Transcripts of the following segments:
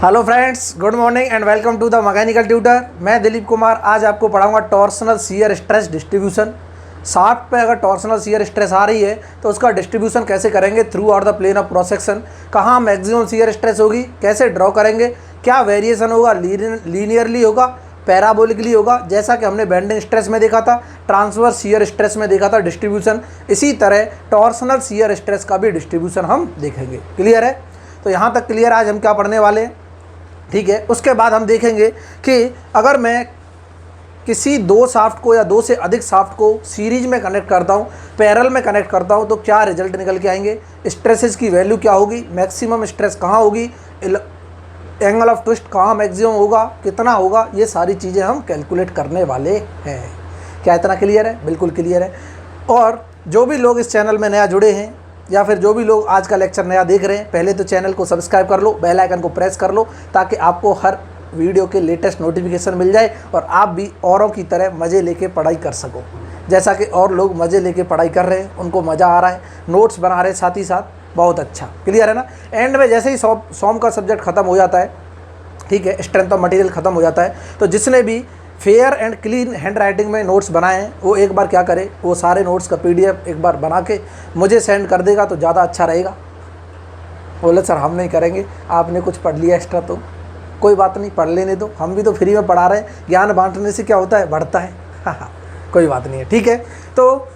Hello friends, good morning and welcome to the mechanical tutor. मैं दिलीप कुमार आज आपको पढ़ाऊंगा torsional shear stress distribution. Shaft पे अगर टॉर्सनल शियर स्ट्रेस आ रही है तो उसका डिस्ट्रीब्यूशन कैसे करेंगे throughout the plane of cross section, कहाँ मैक्सिमम शियर स्ट्रेस होगी, कैसे ड्रॉ करेंगे, क्या वेरिएशन होगा, लीनियरली होगा, पैराबोलिकली होगा, जैसा कि हमने बेंडिंग स्ट्रेस में देखा था, ट्रांसवर्स शियर स्ट्रेस में देखा था डिस्ट्रीब्यूशन। इसी तरह टॉर्सनल शियर स्ट्रेस का भी डिस्ट्रीब्यूशन हम देखेंगे। क्लियर है? तो यहाँ तक क्लियर। आज हम क्या पढ़ने वाले हैं, ठीक है। उसके बाद हम देखेंगे कि अगर मैं किसी दो शाफ्ट को या दो से अधिक शाफ्ट को सीरीज में कनेक्ट करता हूँ, पैरेलल में कनेक्ट करता हूँ, तो क्या रिजल्ट निकल के आएंगे, स्ट्रेसेस की वैल्यू क्या होगी, मैक्सिमम स्ट्रेस कहाँ होगी, एंगल ऑफ ट्विस्ट कहाँ मैक्सिमम होगा, कितना होगा, ये सारी चीज़ें हम कैलकुलेट करने वाले हैं। क्या इतना क्लियर है? बिल्कुल क्लियर है। और जो भी लोग इस चैनल में नया जुड़े हैं या फिर जो भी लोग आज का लेक्चर नया देख रहे हैं, पहले तो चैनल को सब्सक्राइब कर लो, बेल आइकन को प्रेस कर लो, ताकि आपको हर वीडियो के लेटेस्ट नोटिफिकेशन मिल जाए और आप भी औरों की तरह मज़े लेके पढ़ाई कर सको। जैसा कि और लोग मज़े लेके पढ़ाई कर रहे हैं, उनको मज़ा आ रहा है, नोट्स बना रहे हैं साथ ही साथ, बहुत अच्छा। क्लियर है ना? एंड में जैसे ही सॉम का सब्जेक्ट ख़त्म हो जाता है, ठीक है, स्ट्रेंथ ऑफ मटेरियल ख़त्म हो जाता है, तो जिसने भी fair and clean hand writing में नोट्स बनाए हैं वो एक बार क्या करे, वो सारे नोट्स का PDF एक बार बना के मुझे सेंड कर देगा तो ज़्यादा अच्छा रहेगा। बोले सर हम नहीं करेंगे, आपने कुछ पढ़ लिया एक्स्ट्रा तो कोई बात नहीं, पढ़ लेने दो, हम भी तो फ्री में पढ़ा रहे हैं, ज्ञान बांटने से क्या होता है, बढ़ता है। हाँ, कोई बात नहीं है, ठीक है। तो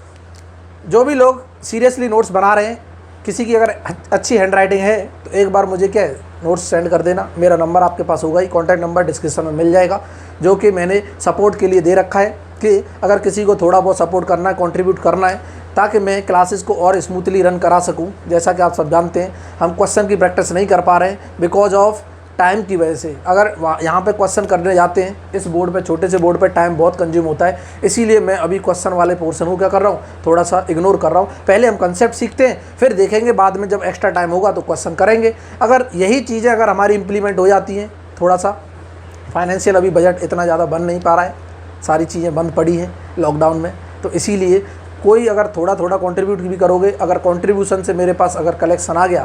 जो भी लोग सीरियसली नोट्स बना रहे हैं, किसी की अगर अच्छी हैंड राइटिंग है तो एक बार मुझे क्या है नोट्स सेंड कर देना। मेरा नंबर आपके पास होगा ही, कॉन्टैक्ट नंबर डिस्क्रिप्शन में मिल जाएगा, जो कि मैंने सपोर्ट के लिए दे रखा है कि अगर किसी को थोड़ा बहुत सपोर्ट करना है, कंट्रीब्यूट करना है, ताकि मैं क्लासेस को और स्मूथली रन करा सकूं। जैसा कि आप सब जानते हैं हम क्वेश्चन की प्रैक्टिस नहीं कर पा रहे हैं बिकॉज ऑफ टाइम की वजह से। अगर यहाँ पे क्वेश्चन करने जाते हैं इस बोर्ड पे, छोटे से बोर्ड पे टाइम बहुत कंज्यूम होता है, इसीलिए मैं अभी क्वेश्चन वाले पोर्शन को क्या कर रहा हूँ, थोड़ा सा इग्नोर कर रहा हूँ। पहले हम कंसेप्ट सीखते हैं, फिर देखेंगे बाद में जब एक्स्ट्रा टाइम होगा तो क्वेश्चन करेंगे। अगर यही चीज़ें अगर हमारी इम्प्लीमेंट हो जाती हैं, थोड़ा सा फाइनेंशियल अभी बजट इतना ज़्यादा बन नहीं पा रहा है, सारी चीज़ें बंद पड़ी हैं लॉकडाउन में, तो इसीलिए कोई अगर थोड़ा थोड़ा कंट्रीब्यूट भी करोगे, अगर कंट्रीब्यूशन से मेरे पास अगर कलेक्शन आ गया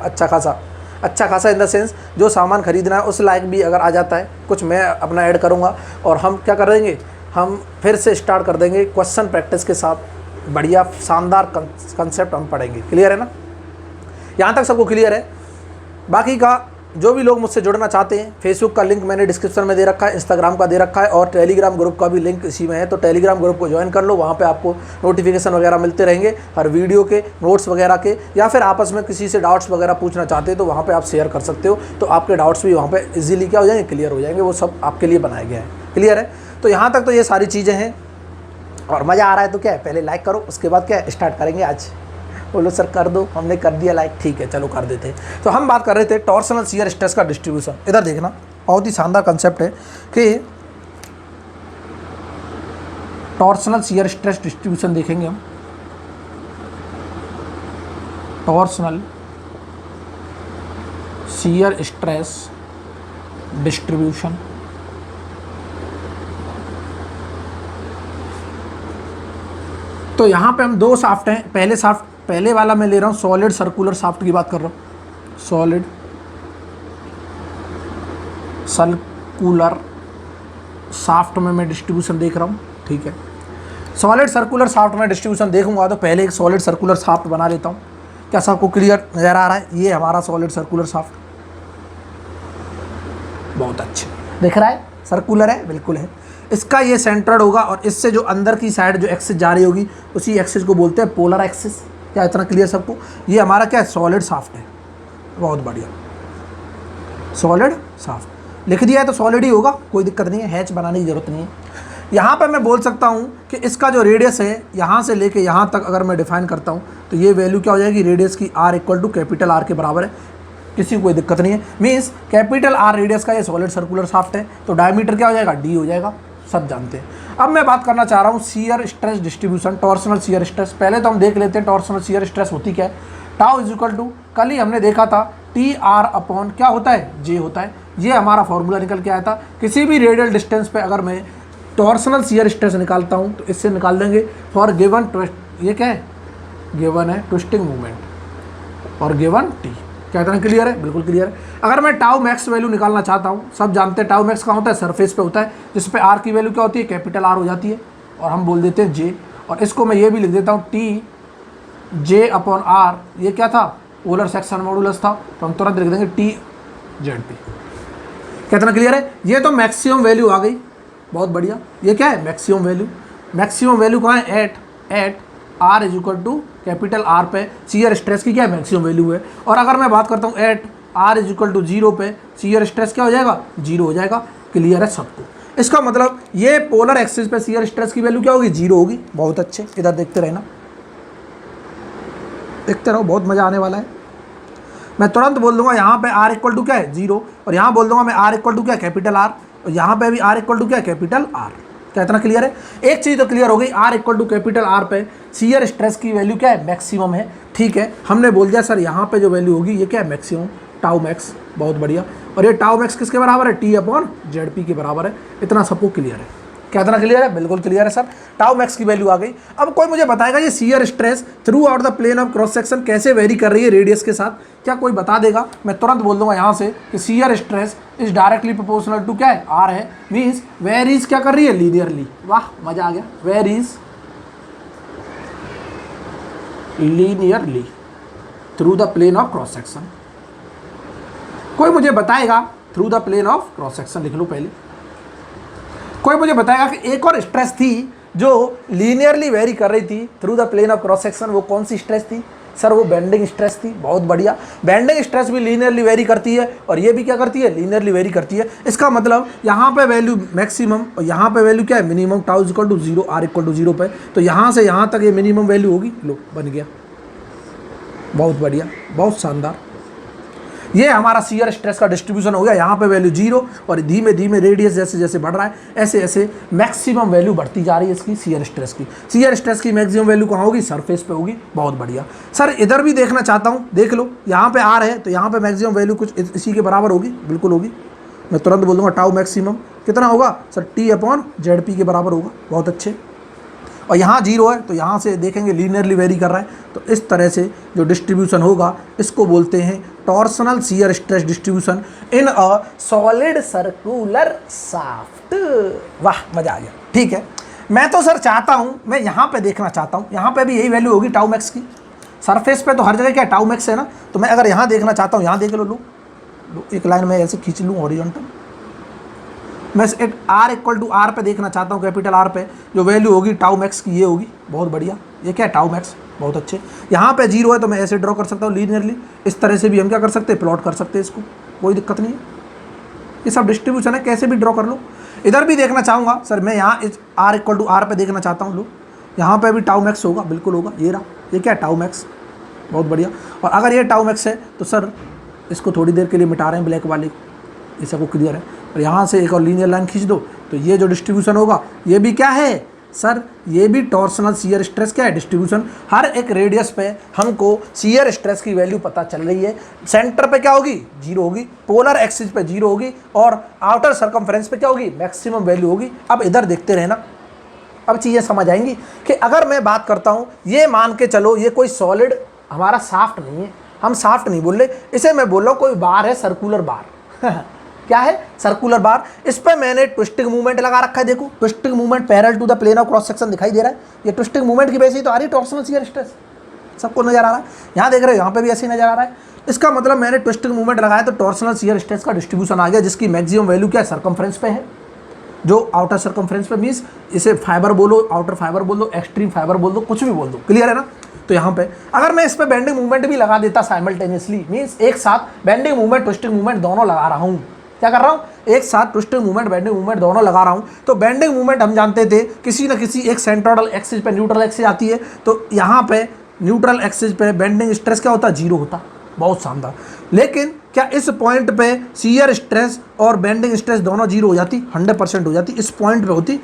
अच्छा खासा इन द सेंस जो सामान खरीदना है उस लायक भी अगर आ जाता है, कुछ मैं अपना ऐड करूँगा और हम क्या कर देंगे, हम फिर से स्टार्ट कर देंगे क्वेश्चन प्रैक्टिस के साथ, बढ़िया शानदार कंसेप्ट हम पढ़ेंगे। क्लियर है ना? यहाँ तक सबको क्लियर है? बाकी का जो भी लोग मुझसे जुड़ना चाहते हैं, फेसबुक का लिंक मैंने डिस्क्रिप्शन में दे रखा है, इंस्टाग्राम का दे रखा है और टेलीग्राम ग्रुप का भी लिंक इसी में है। तो टेलीग्राम ग्रुप को ज्वाइन कर लो, वहाँ पे आपको नोटिफिकेशन वगैरह मिलते रहेंगे हर वीडियो के, नोट्स वगैरह के, या फिर आपस में किसी से डाउट्स वगैरह पूछना चाहते हैं तो वहाँ पर आप शेयर कर सकते हो। तो आपके डाउट्स भी वहाँ पर ईजिली क्या हो जाएंगे, क्लियर हो जाएंगे, वो सब आपके लिए बनाया गया है। क्लियर है? तो यहाँ तक तो ये सारी चीज़ें हैं और मज़ा आ रहा है तो क्या है, पहले लाइक करो, उसके बाद क्या है स्टार्ट करेंगे। आज बोलो सर कर दो, हमने कर दिया लाइक, ठीक है चलो कर देते हैं। तो हम बात कर रहे थे टॉर्सनल शियर स्ट्रेस का डिस्ट्रीब्यूशन। इधर देखना, बहुत ही शानदार कंसेप्ट है कि टॉर्सनल शियर स्ट्रेस डिस्ट्रीब्यूशन देखेंगे हम। टॉर्सनल शियर स्ट्रेस डिस्ट्रीब्यूशन तो यहाँ पे हम दो शाफ्ट हैं। पहले वाला मैं ले रहा हूँ सॉलिड सर्कुलर शाफ्ट की बात कर रहा हूँ, सॉलिड सर्कुलर शाफ्ट में मैं डिस्ट्रीब्यूशन देख रहा हूँ, ठीक है। सॉलिड सर्कुलर शाफ्ट में डिस्ट्रीब्यूशन देखूंगा तो पहले एक सॉलिड सर्कुलर शाफ्ट बना लेता हूँ। क्या सबको क्लियर नज़र आ रहा है? ये हमारा सॉलिड सर्कुलर शाफ्ट, बहुत अच्छा दिख रहा है, सर्कुलर है, बिल्कुल है। इसका ये सेंटर्ड होगा और इससे जो अंदर की साइड जो एक्सिस जा रही होगी उसी एक्सिस को बोलते हैं पोलर एक्सिस। क्या इतना क्लियर सबको? ये हमारा क्या है, सॉलिड शाफ्ट है, बहुत बढ़िया, सॉलिड शाफ्ट लिख दिया है तो सॉलिड ही होगा, कोई दिक्कत नहीं है, हैच बनाने की जरूरत नहीं है। यहाँ पर मैं बोल सकता हूँ कि इसका जो रेडियस है यहाँ से लेके यहाँ तक अगर मैं डिफाइन करता हूँ तो ये वैल्यू क्या हो जाएगी, रेडियस की R equal to capital R के बराबर है, किसी को कोई दिक्कत नहीं है। मीन्स कैपिटल R रेडियस का ये सॉलिड सर्कुलर शाफ्ट है तो डायमीटर क्या हो जाएगा, D हो जाएगा, सब जानते हैं। अब मैं बात करना चाह रहा हूँ shear stress distribution, torsional shear stress. पहले तो हम देख लेते हैं टॉर्सनल शियर स्ट्रेस होती क्या है। टाउ इज इक्वल टू, कल ही हमने देखा था TR अपॉन क्या होता है, J होता है। ये हमारा फॉर्मूला निकल के आया था। किसी भी रेडियल डिस्टेंस पे अगर मैं टॉर्सनल शियर स्ट्रेस निकालता हूँ तो इससे निकाल देंगे फॉर गिवन ट्विस्ट, ये क्या है, गिवन है ट्विस्टिंग मूवमेंट और गिवन T, क्या इतना क्लियर है? बिल्कुल क्लियर है। अगर मैं टाउ मैक्स वैल्यू निकालना चाहता हूँ, सब जानते हैं टाउ मैक्स कहाँ होता है? सरफेस पे होता है, जिस पे आर की वैल्यू क्या होती है? कैपिटल आर हो जाती है, और हम बोल देते हैं जे। और इसको मैं ये भी लिख देता हूँ टी जे अपॉन आर, ये क्या था? पोलर सेक्शन मॉडुलस था, तो हम तुरंत लिख देंगे टी जेड पी। कितना क्लियर है? ये तो मैक्सिमम वैल्यू आ गई, बहुत बढ़िया। ये क्या है? Maximum value. मैक्सिमम वैल्यू कहाँ है? At R is equal to capital R पे शियर स्ट्रेस की क्या है? मैक्सिमम वैल्यू है। और अगर मैं बात करता हूँ at R is equal to 0 पे शियर स्ट्रेस क्या हो जाएगा? 0 हो जाएगा। क्लियर है सबको? इसका मतलब ये पोलर एक्सिस पे शियर स्ट्रेस की वैल्यू क्या होगी? 0 होगी। बहुत अच्छे, इधर देखते रहना, देखते रहो, बहुत मजा आने वाला है। मैं तुरंत बोल दूंगा यहाँ पे आर इक्वल टू क्या है? 0, और यहाँ बोल दूंगा मैं आर इक्वल टू क्या है? कैपिटल आर, और यहाँ पे भी आर इक्वल टू क्या है? Capital R. क्या इतना क्लियर है? एक चीज़ तो क्लियर हो गई, R equal to capital R पे शियर स्ट्रेस की वैल्यू क्या है? मैक्सिमम है। ठीक है, हमने बोल दिया सर यहाँ पे जो वैल्यू होगी ये क्या है? Maximum, tau max. बहुत बढ़िया। और ये टाउ मैक्स किसके बराबर है? टी अपॉन जेड पी के बराबर है। इतना सबको क्लियर है? क्या इतना क्लियर है? बिल्कुल क्लियर है सर। टाउ मैक्स की वैल्यू आ गई। अब कोई मुझे बताएगा ये shear stress throughout the plane of cross section कैसे वेरी कर रही है रेडियस के साथ? क्या कोई बता देगा? मैं तुरंत बोल दूंगा यहाँ से कि shear stress is directly proportional to क्या है? आर है। मीन्स वेरीज क्या कर रही है? लीनियरली। वाह, मजा आ गया। Varies linearly through the plane of cross section. कोई मुझे बताएगा through the plane of cross section, लिख लो पहले। कोई मुझे बताएगा कि एक और स्ट्रेस थी जो लीनियरली वेरी कर रही थी through the plane of cross section, वो कौन सी स्ट्रेस थी? सर वो बेंडिंग स्ट्रेस थी। बहुत बढ़िया। बेंडिंग स्ट्रेस भी लीनियरली वेरी करती है, और ये भी क्या करती है? लीनियरली वेरी करती है। इसका मतलब यहाँ पे वैल्यू मैक्सिमम और यहाँ पे वैल्यू क्या है? Minimum. Tau is equal to 0, r equal to 0 पे, तो यहाँ से यहाँ तक ये मिनिमम वैल्यू होगी। लो, बन गया। बहुत बढ़िया, बहुत शानदार। ये हमारा शियर स्ट्रेस का डिस्ट्रीब्यूशन हो गया। यहाँ पे वैल्यू 0, और धीमे धीमे रेडियस जैसे जैसे बढ़ रहा है ऐसे ऐसे मैक्सिमम वैल्यू बढ़ती जा रही है इसकी शियर स्ट्रेस की। शियर स्ट्रेस की मैक्सिमम वैल्यू कहाँ होगी? सरफेस पे होगी। बहुत बढ़िया सर। इधर भी देखना चाहता हूँ, देख लो। यहाँ पे आर है तो यहाँ पे मैक्सिमम वैल्यू कुछ इसी के बराबर होगी। बिल्कुल होगी। मैं तुरंत बोल दूँगा टाउ मैक्सिमम कितना होगा? Sir T upon Z P के बराबर होगा। बहुत अच्छे। और यहाँ 0 है तो यहाँ से देखेंगे लीनियरली वेरी कर रहा है, तो इस तरह से जो डिस्ट्रीब्यूशन होगा इसको बोलते हैं torsional shear stress distribution in a solid circular shaft. वाह, मजा आ गया। ठीक है, मैं तो सर चाहता हूँ, मैं यहाँ पे देखना चाहता हूँ, यहाँ पे भी यही वैल्यू होगी टाउ मैक्स की। सरफेस पे तो हर जगह क्या टाउ मैक्स है ना, तो मैं अगर यहाँ देखना चाहता हूँ, यहाँ देख लो, एक लाइन में ऐसे खींच लूँ हॉरिजॉन्टल। मैं एक आर इक्वल टू आर पे देखना चाहता हूँ, कैपिटल आर पे जो वैल्यू होगी टाउ मैक्स की ये होगी। बहुत बढ़िया। ये क्या है? Tau max. बहुत अच्छे। यहाँ पे 0 है तो मैं ऐसे ड्रॉ कर सकता हूँ लीनियरली। इस तरह से भी हम क्या कर सकते हैं? प्लॉट कर सकते हैं इसको, कोई दिक्कत नहीं है। ये सब डिस्ट्रीब्यूशन है, कैसे भी ड्रॉ कर लो। इधर भी देखना चाहूँगा सर, मैं यहाँ इस आर इक्वल टू आर पे देखना चाहता हूँ। लो, यहाँ पे भी टाउ मैक्स होगा। बिल्कुल होगा। ये रहा, ये क्या है? Tau max. बहुत बढ़िया। और अगर ये टाउ मैक्स है तो सर इसको थोड़ी देर के लिए मिटा रहे हैं ब्लैक वाले, ये सबको क्लियर है। और यहाँ से एक और लीनियर लाइन खींच दो तो ये जो डिस्ट्रीब्यूशन होगा ये भी क्या है सर? ये भी टॉर्सनल शियर स्ट्रेस क्या है? डिस्ट्रीब्यूशन। हर एक रेडियस पे हमको शियर स्ट्रेस की वैल्यू पता चल रही है। सेंटर पे क्या होगी? 0 होगी। पोलर एक्सिस पे 0 होगी, और आउटर सर्कमफ्रेंस पे क्या होगी? मैक्सिमम वैल्यू होगी। अब इधर देखते रहना, अब चीज़ें समझ आएंगी कि अगर मैं बात करता हूँ, ये मान के चलो ये कोई सॉलिड हमारा शाफ्ट नहीं है, हम शाफ्ट नहीं बोल रहे, इसे मैं बोल रहा हूँ कोई बार है, सर्कुलर बार। क्या है? Circular bar. इस पर मैंने ट्विस्टिंग मूवमेंट लगा रखा है। देखो, twisting movement parallel to the plane of cross section दिखाई दे रहा है। ये ट्विस्टिंग मूवमेंट की वजह से तो आ रही है टॉर्सनल शियर स्ट्रेस। सबको नजर आ रहा है? यहाँ देख रहे हो, यहाँ पे भी ऐसे ही नजर आ रहा है। इसका मतलब मैंने ट्विस्टिंग मूवमेंट लगाया तो टॉर्सनल शियर स्ट्रेस का डिस्ट्रीब्यूशन आ गया, जिसकी मैक्सिमम वैल्यू क्या है? सर्कमफ्रेंस पे है। जो आउटर सर्कमफ्रेंस पे, मीन्स इसे फाइबर बोलो, आउटर फाइबर बोल दो, एक्सट्रीम फाइबर बोल दो, कुछ भी बोल दो। क्लियर है ना? तो यहाँ पे अगर मैं इस पे बेंडिंग मूवमेंट भी लगा देता साइमल्टेनियसली, मीन्स एक साथ बेंडिंग मूवमेंट ट्विस्टिंग मूवमेंट दोनों लगा रहा हूँ। क्या कर रहा हूँ? एक साथ ट्विस्टिंग मूवमेंट बेंडिंग मूवमेंट दोनों लगा रहा हूँ। तो बेंडिंग मूवमेंट हम जानते थे किसी न किसी एक सेंट्रोइडल एक्सिस पे न्यूट्रल एक्सिस आती है, तो यहाँ पे न्यूट्रल एक्सिस पे बेंडिंग स्ट्रेस क्या होता? 0 होता। बहुत शानदार। लेकिन क्या इस पॉइंट पे शियर स्ट्रेस और बेंडिंग स्ट्रेस दोनों 0 हो जाती? 100% हो जाती। इस पॉइंट पे होती।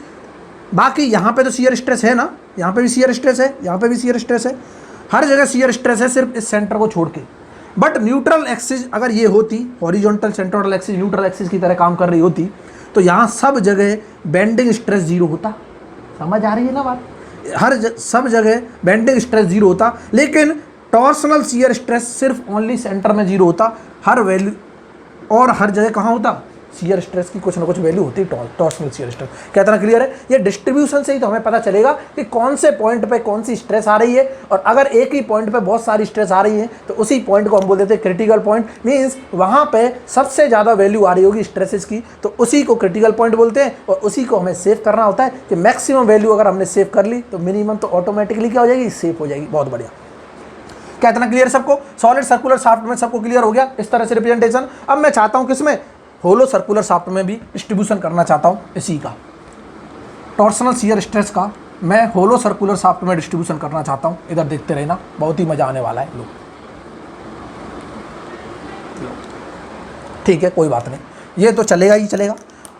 बाकी यहाँ पे तो शियर स्ट्रेस है ना, यहाँ पे भी शियर स्ट्रेस है, यहाँ पे भी शियर स्ट्रेस है, हर जगह शियर स्ट्रेस है, सिर्फ इस सेंटर को छोड़ के। बट न्यूट्रल एक्सिस अगर ये होती, horizontal centroidal axis neutral axis की तरह काम कर रही होती, तो यहाँ सब जगह बेंडिंग स्ट्रेस 0 होता। समझ आ रही है ना बात? सब जगह बेंडिंग स्ट्रेस 0 होता। लेकिन टॉर्सनल शियर स्ट्रेस सिर्फ ओनली सेंटर में जीरो होता, हर वैल्यू और हर जगह कहाँ होता, शियर स्ट्रेस की कुछ ना कुछ वैल्यू होती है टॉर्सनल शियर स्ट्रेस। क्या इतना क्लियर है? ये डिस्ट्रीब्यूशन से ही तो हमें पता चलेगा कि कौन से पॉइंट पे कौन सी स्ट्रेस आ रही है, और अगर एक ही पॉइंट पे बहुत सारी स्ट्रेस आ रही है तो उसी पॉइंट को हम बोल देते हैं क्रिटिकल पॉइंट। मीन्स वहाँ पे सबसे ज़्यादा वैल्यू आ रही होगी स्ट्रेसेस की, तो उसी को क्रिटिकल पॉइंट बोलते हैं, और उसी को हमें सेव करना होता है कि मैक्सिमम वैल्यू अगर हमने सेव कर ली तो मिनिमम तो ऑटोमेटिकली क्या हो जाएगी, सेव हो जाएगी। बहुत बढ़िया। क्या इतना क्लियर सबको? सॉलिड सर्कुलर शाफ्ट में सबको क्लियर हो गया इस तरह से रिप्रेजेंटेशन। अब मैं चाहता हूँ किसमें, होलो सर्कुलर शाफ्ट में भी डिस्ट्रीब्यूशन करना चाहता हूँ इसी का, टॉर्सनल शियर स्ट्रेस का मैं होलो सर्कुलर शाफ्ट में डिस्ट्रीब्यूशन करना चाहता हूँ। इधर देखते रहना, बहुत ही मजा आने वाला है। लो ठीक है, कोई बात नहीं, ये तो चलेगा ही चलेगा।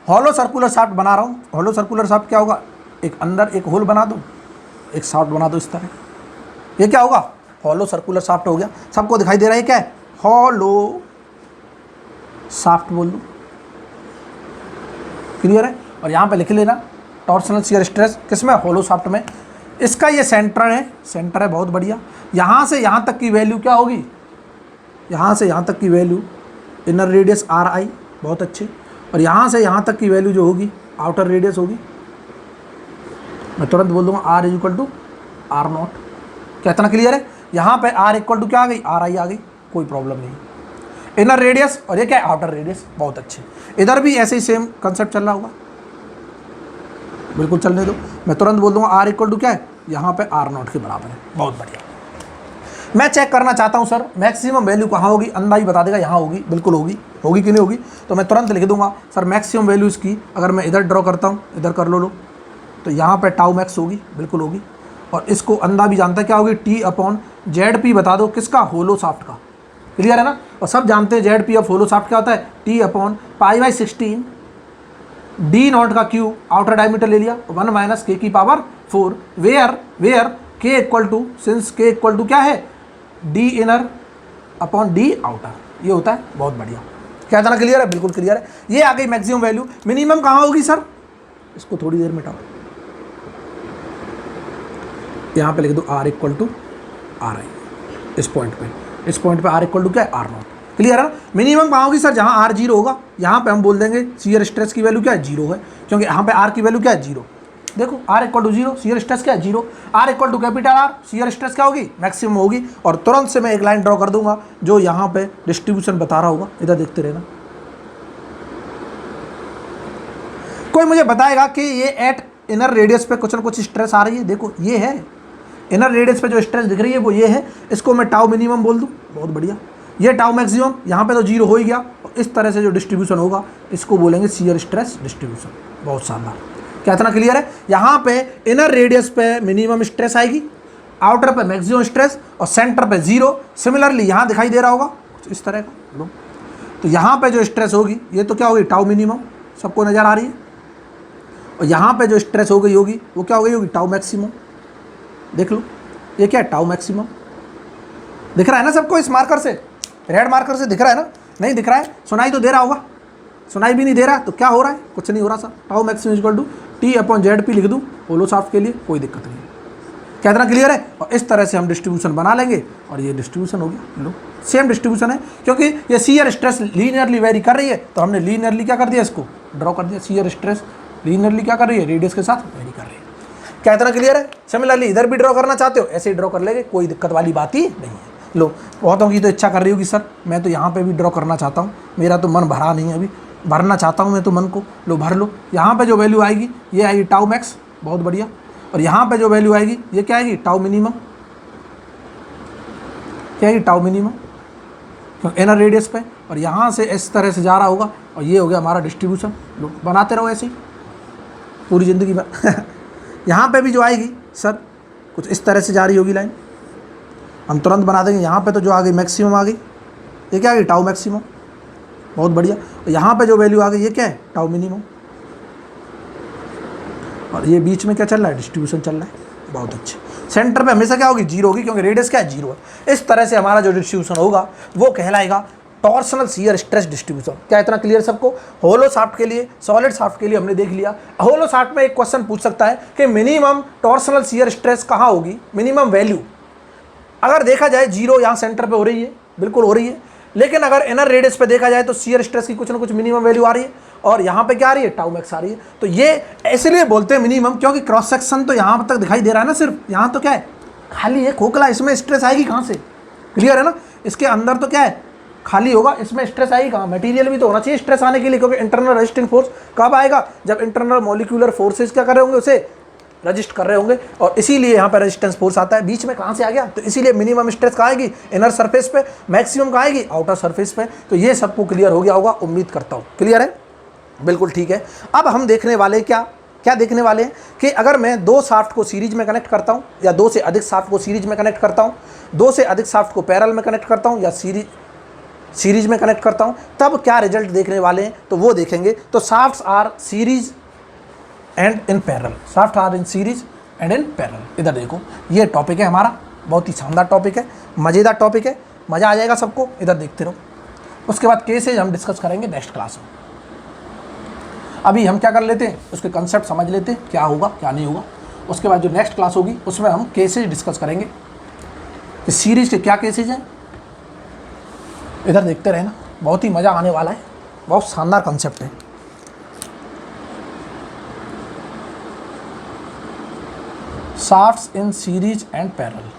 होलो सर्कुलर शाफ्ट बना रहा हूँ। होलो सर्कुलर शाफ्ट क्या होगा, एक अंदर एक होल बना दो, एक शाफ्ट बना दो इस तरह। ये क्या होगा, होलो सर्कुलर शाफ्ट हो गया। सबको दिखाई दे रहा है क्या है, होलो शाफ्ट बोल दो, क्लियर है। और यहाँ पे लिख लेना टॉर्सनल शियर स्ट्रेस किसमें, होलो शाफ्ट में। इसका ये सेंटर है, बहुत बढ़िया। यहाँ से यहाँ तक की वैल्यू क्या होगी, यहाँ से यहाँ तक की वैल्यू इनर रेडियस आर आई, बहुत अच्छे। और यहाँ से यहाँ तक की वैल्यू जो होगी आउटर रेडियस होगी, मैं तुरंत बोल दूंगा r is equal to r naught. क्या इतना क्लियर है? यहाँ पे आर इक्वल टू क्या आ गई, आर आई आ गई, कोई प्रॉब्लम नहीं। इनर रेडियस और ये क्या है, आउटर रेडियस, बहुत अच्छे। इधर भी ऐसे ही सेम कंसेप्ट चल रहा होगा, बिल्कुल चलने दो। मैं तुरंत बोल दूंगा आर इक्वल टू क्या है, यहाँ पे आर नॉट के बराबर है। बहुत बढ़िया। मैं चेक करना चाहता हूँ सर मैक्सिमम वैल्यू कहाँ होगी, अंदाज बता देगा, यहाँ होगी, बिल्कुल होगी, होगी कि नहीं होगी। तो मैं तुरंत लिख दूंगा सर मैक्सिमम वैल्यू इसकी, अगर मैं इधर ड्रॉ करता हूँ, इधर कर लो तो यहाँ पे टाउ मैक्स होगी, बिल्कुल होगी। और इसको अंदा भी जानता है क्या होगी, टी अपॉन जेड पी बता दो किसका, होलो शाफ्ट का, क्लियर है ना। और सब जानते हैं Z P of hollow shaft क्या होता है, T upon pi by 16 D naught का क्यूब, आउटर डायमीटर ले लिया 1 माइनस के की power 4, where k equal to, since k equal to क्या है, D inner upon D outer, ये होता है। बहुत बढ़िया। क्या इतना क्लियर है? बिल्कुल क्लियर है। ये आ गई मैक्सिमम वैल्यू। मिनिमम कहाँ होगी सर, इसको थोड़ी देर मिटाओ, यहाँ पे लिख दो r equal to r i, इस पॉइंट पे आर इक्वल टू क्या है, आर नॉट, क्लियर है ना। मिनिमम कहाँ होगी सर, जहाँ आर जीरो होगा, यहाँ पे हम बोल देंगे शियर स्ट्रेस की वैल्यू क्या है, जीरो है, क्योंकि यहाँ पे आर की वैल्यू क्या है, जीरो। देखो r equal to zero, shear stress क्या है, zero. R equal to capital R, shear stress क्या होगी, मैक्सिमम होगी। और तुरंत से मैं एक लाइन ड्रॉ कर दूंगा जो यहाँ पे डिस्ट्रीब्यूशन बता रहा होगा, इधर देखते रहना। कोई मुझे बताएगा कि ये एट इनर रेडियस पे कुछ ना कुछ स्ट्रेस आ रही है। देखो ये है इनर रेडियस पे जो स्ट्रेस दिख रही है वो ये है, इसको मैं टाउ मिनिमम बोल दूं, बहुत बढ़िया। ये टाउ मैक्सिमम, यहाँ पे तो जीरो हो ही गया। और इस तरह से जो डिस्ट्रीब्यूशन होगा इसको बोलेंगे शियर स्ट्रेस डिस्ट्रीब्यूशन। बहुत शानदार। क्या इतना क्लियर है? यहाँ पे इनर रेडियस पे मिनिमम स्ट्रेस आएगी, आउटर पे मैक्सिमम स्ट्रेस, और सेंटर पे जीरो। सिमिलरली यहाँ दिखाई दे रहा होगा कुछ इस तरह का। तो यहाँ पे जो स्ट्रेस होगी ये तो क्या होगी, टाउ मिनिमम, सबको नज़र आ रही है। और यहाँ पे जो स्ट्रेस हो गई होगी वो क्या हो गई होगी, टाउ मैक्सिमम। देख लो ये क्या है, टाउ मैक्सिमम। दिख रहा है ना सबको, इस मार्कर से, रेड मार्कर से दिख रहा है ना? नहीं दिख रहा है, सुनाई तो दे रहा होगा। सुनाई भी नहीं दे रहा तो क्या हो रहा है, कुछ नहीं हो रहा sir. Tau maximum equal to T upon Z P लिख दूँ होलो शाफ्ट के लिए, कोई दिक्कत नहीं है। क्या इतना क्लियर है? और इस तरह से हम डिस्ट्रीब्यूशन बना लेंगे और ये डिस्ट्रीब्यूशन हो गया। लो सेम डिस्ट्रीब्यूशन है, क्योंकि ये शियर स्ट्रेस लीनियरली वेरी कर रही है तो हमने लीनियरली क्या कर दिया, इसको ड्रॉ कर दिया। शियर स्ट्रेस लीनियरली क्या कर रही है, रेडियस के साथ वेरी कर रही है। क्या इतना क्लियर है? सिमिलरली इधर भी ड्रॉ करना चाहते हो ऐसे ही ड्रॉ कर लेंगे, कोई दिक्कत वाली बात ही नहीं है। लो बहुतों की तो इच्छा कर रही होगी सर मैं तो यहाँ पे भी ड्रॉ करना चाहता हूँ, मेरा तो मन भरा नहीं है, अभी भरना चाहता हूँ मैं तो मन को। लो भर लो। यहाँ पे जो वैल्यू आएगी ये आएगी टाउ मैक्स, बहुत बढ़िया। और यहाँ पे जो वैल्यू आएगी ये क्या आएगी, टाउ मिनिमम। क्या आएगी, टाउ मिनिमम इनर रेडियस पे। और यहाँ से इस तरह से जा रहा होगा और ये हो गया हमारा डिस्ट्रीब्यूशन। लो बनाते रहो ऐसे ही पूरी ज़िंदगी में। यहाँ पे भी जो आएगी सर कुछ इस तरह से जा रही होगी लाइन, हम तुरंत बना देंगे। यहाँ पे तो जो आ गई मैक्सिमम आ गई, ये क्या आ गई, टाउ मैक्सिमम, बहुत बढ़िया। और यहाँ पे जो वैल्यू आ गई ये क्या है, टाउ मिनिमम। और ये बीच में क्या चल रहा है, डिस्ट्रीब्यूशन चल रहा है, बहुत अच्छे। सेंटर पे हमेशा क्या होगी, जीरो होगी, क्योंकि रेडियस क्या है, जीरो है। इस तरह से हमारा जो डिस्ट्रीब्यूशन होगा वो कहलाएगा टॉर्सनल शियर स्ट्रेस डिस्ट्रीब्यूशन। क्या इतना क्लियर सबको? होलो शाफ्ट के लिए, सॉलिड शाफ्ट के लिए हमने देख लिया। होलो शाफ्ट में एक क्वेश्चन पूछ सकता है कि मिनिमम टॉर्सनल शियर स्ट्रेस कहाँ होगी, मिनिमम वैल्यू। अगर देखा जाए जीरो यहाँ सेंटर पे हो रही है, बिल्कुल हो रही है, लेकिन अगर इनर रेडियस पे देखा जाए तो शियर स्ट्रेस की कुछ ना कुछ मिनिमम वैल्यू आ रही है, और यहाँ पे क्या आ रही है, टाउ मैक्स आ रही है। तो ये इसलिए बोलते हैं मिनिमम, क्योंकि क्रॉस सेक्शन तो यहाँ तक दिखाई दे रहा है ना, सिर्फ यहाँ तो क्या है, खाली है, खोखला, इसमें स्ट्रेस आएगी कहाँ से, क्लियर है ना। इसके अंदर तो क्या है, खाली होगा, इसमें स्ट्रेस आएगी कहाँ, मटेरियल भी तो होना चाहिए स्ट्रेस आने के लिए, क्योंकि इंटरनल रेजिस्टिंग फोर्स कब आएगा, जब इंटरनल मॉलिक्यूलर फोर्सेज क्या कर रहे होंगे, उसे रजिस्ट कर रहे होंगे, और इसीलिए यहाँ पर रेजिस्टेंस फोर्स आता है। बीच में कहाँ से आ गया, तो इसीलिए मिनिमम स्ट्रेस कहाँ आएगी, इनर सरफेस पे, मैक्सिमम कहाँ आएगी, आउटर सरफेस पे। तो ये सबको क्लियर हो गया होगा, उम्मीद करता हूँ क्लियर है, बिल्कुल ठीक है। अब हम देखने वाले क्या देखने वाले हैं कि अगर मैं दो शाफ्ट को सीरीज में कनेक्ट करता हूँ, या दो से अधिक शाफ्ट को सीरीज में कनेक्ट करता हूँ, दो से अधिक शाफ्ट को पैरेलल में कनेक्ट करता हूँ, या सीरीज में कनेक्ट करता हूँ, तब क्या रिजल्ट देखने वाले हैं, तो वो देखेंगे। तो shafts are series and in parallel, shaft are in series and in parallel. इधर देखो, ये टॉपिक है हमारा, बहुत ही शानदार टॉपिक है, मज़ेदार टॉपिक है, मज़ा आ जाएगा सबको, इधर देखते रहो। उसके बाद केसेज हम डिस्कस करेंगे नेक्स्ट क्लास में। अभी हम क्या कर लेते हैं, उसके कंसेप्ट समझ लेते हैं, क्या होगा क्या नहीं होगा। उसके बाद जो नेक्स्ट क्लास होगी उसमें हम केसेज डिस्कस करेंगे कि सीरीज के क्या केसेज हैं, इधर देखते रहना, बहुत ही मज़ा आने वाला है, बहुत शानदार कंसेप्ट है। Shafts in series and parallel,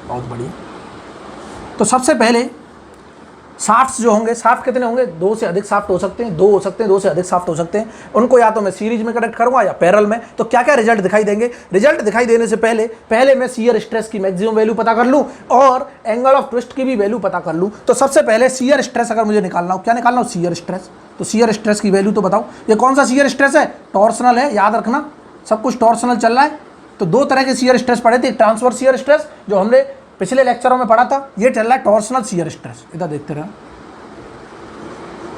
बहुत बढ़िया। तो सबसे पहले शाफ्ट्स जो होंगे, शाफ्ट कितने होंगे, दो से अधिक शाफ्ट हो सकते हैं, दो से अधिक शाफ्ट हो सकते हैं। उनको या तो मैं सीरीज में कनेक्ट करूंगा या पैरेलल में। तो क्या क्या रिजल्ट दिखाई देंगे, रिजल्ट दिखाई देने से पहले मैं शियर स्ट्रेस की मैक्सिमम वैल्यू पता कर लूं और एंगल ऑफ ट्विस्ट की भी वैल्यू पता कर लूं। तो सबसे पहले शियर स्ट्रेस अगर मुझे निकालना हो, क्या निकालना हो, शियर स्ट्रेस। तो शियर स्ट्रेस की वैल्यू तो बताओ, ये कौन सा शियर स्ट्रेस है, टॉर्सनल है, याद रखना सब कुछ टॉर्सनल चल रहा है। तो दो तरह के शियर स्ट्रेस पढ़े थे, ट्रांसवर्स शियर स्ट्रेस जो हमने पिछले लेक्चरों में पढ़ा था, ये चल रहा है टॉर्सनल शियर स्ट्रेस। इधर देखते रहना,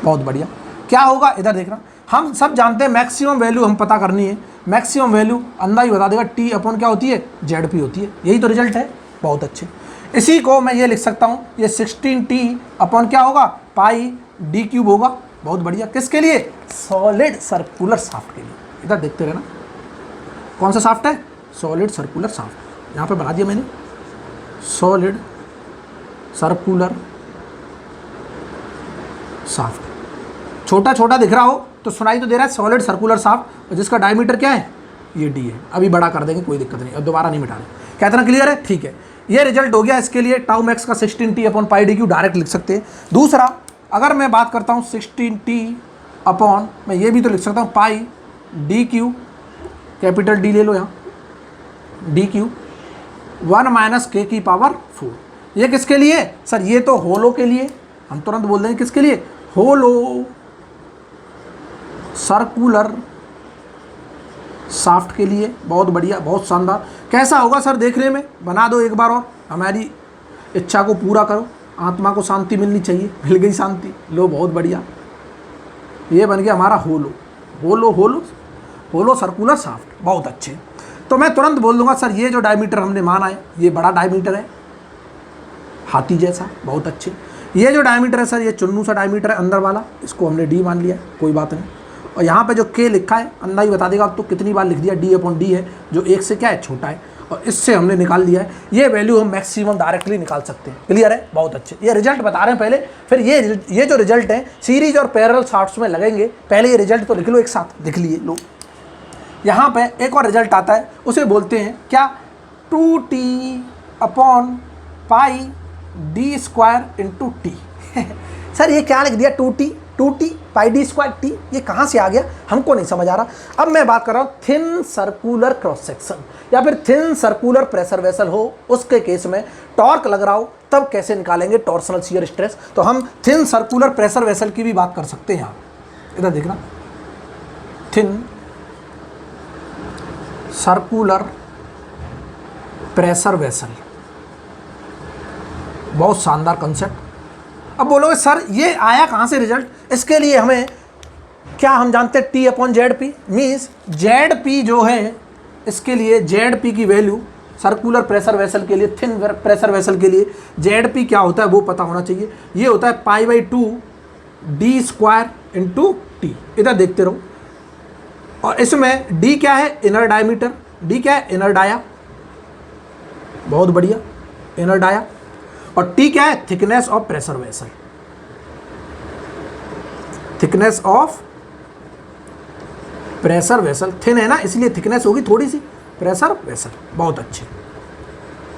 बहुत बढ़िया। क्या होगा, इधर देखना, हम सब जानते हैं मैक्सिमम वैल्यू हम पता करनी है, मैक्सिमम वैल्यू अंदर ही बता देगा, टी अपॉन क्या होती है, जेड पी होती है, यही तो रिजल्ट है, बहुत अच्छे। इसी को मैं ये लिख सकता हूँ, ये 16T अपॉन क्या होगा, पाई डी क्यूब होगा, बहुत बढ़िया। किसके लिए, सॉलिड सर्कुलर शाफ्ट के लिए। इधर देखते रहना, कौन सा शाफ्ट है, सॉलिड सर्कुलर शाफ्ट, यहाँ पे बना दिया मैंने, सॉलिड सर्कुलर शाफ्ट। छोटा छोटा दिख रहा हो तो सुनाई तो दे रहा है, सॉलिड सर्कुलर शाफ्ट, जिसका डायमीटर क्या है, ये डी है। अभी बड़ा कर देंगे, कोई दिक्कत नहीं, अब दोबारा नहीं मिटाना। क्या इतना क्लियर है, ठीक है। ये रिजल्ट हो गया। इसके लिए टाउ मैक्स का 16T upon pi D Q direct लिख सकते हैं। दूसरा, अगर मैं बात करता हूँ 16T अपॉन, मैं ये भी तो लिख सकता हूँ पाई डी क्यू, कैपिटल डी ले लो यहाँ, डी क्यू 1 माइनस के की पावर 4। ये किसके लिए सर, ये तो होलो के लिए, हम तुरंत बोल देंगे किसके लिए, होलो सर्कुलर शाफ्ट के लिए। बहुत बढ़िया, बहुत शानदार। कैसा होगा सर देखने में, बना दो एक बार और, हमारी इच्छा को पूरा करो, आत्मा को शांति मिलनी चाहिए, मिल गई शांति, लो बहुत बढ़िया। ये बन गया हमारा होलो, होलो होलो होलो सर्कुलर शाफ्ट, बहुत अच्छे। तो मैं तुरंत बोल दूंगा सर ये जो डायमीटर हमने माना है ये बड़ा डायमीटर है, हाथी जैसा, बहुत अच्छे। ये जो डायमीटर है सर ये चुन्नू सा डायमीटर है अंदर वाला, इसको हमने डी मान लिया, कोई बात नहीं। और यहाँ पे जो के लिखा है अंदर ही बता देगा, अब तो कितनी बार लिख दिया, डी अपॉन डी है, जो एक से क्या है, छोटा है, और इससे हमने निकाल लिया है। ये वैल्यू हम मैक्सिमम डायरेक्टली निकाल सकते हैं, क्लियर है, बहुत अच्छे। ये रिजल्ट बता रहे हैं पहले, फिर ये जो रिजल्ट है सीरीज और पैरेलल शाफ्ट्स में लगेंगे। पहले ये रिजल्ट तो लिख लो, एक साथ लिख लिए लो। यहाँ पे एक और रिजल्ट आता है, उसे बोलते हैं क्या, 2T upon pi D square into T. Sir ये क्या लिख दिया, 2T पाई डी स्क्वायर टी, ये कहाँ से आ गया, हमको नहीं समझ आ रहा। अब मैं बात कर रहा हूँ थिन सर्कुलर क्रॉस सेक्शन या फिर थिन सर्कुलर प्रेशर वेसल हो, उसके केस में टॉर्क लग रहा हो, तब कैसे निकालेंगे टॉर्सनल शियर स्ट्रेस। तो हम थिन सर्कुलर प्रेशर वेसल की भी बात कर सकते हैं। यहाँ इधर देखना, थिन सर्कुलर प्रेशर वेसल, बहुत शानदार कंसेप्ट। अब बोलोगे सर ये आया कहाँ से रिजल्ट, इसके लिए हमें क्या, हम जानते हैं T upon Z P, means Z P जो है, इसके लिए जेड पी की वैल्यू सर्कुलर प्रेशर वेसल के लिए, थिन प्रेशर वेसल के लिए जेड पी क्या होता है वो पता होना चाहिए। ये होता है pi by 2 D square into T. इधर देखते रहो, और इसमें डी क्या है, इनर डायमीटर, डी क्या है, इनर डाया, बहुत बढ़िया, इनर डाया। और टी क्या है? Thickness of pressure vessel, thickness of pressure vessel, thin है ना इसलिए थिकनेस होगी थोड़ी सी, प्रेशर वेसल। बहुत अच्छे,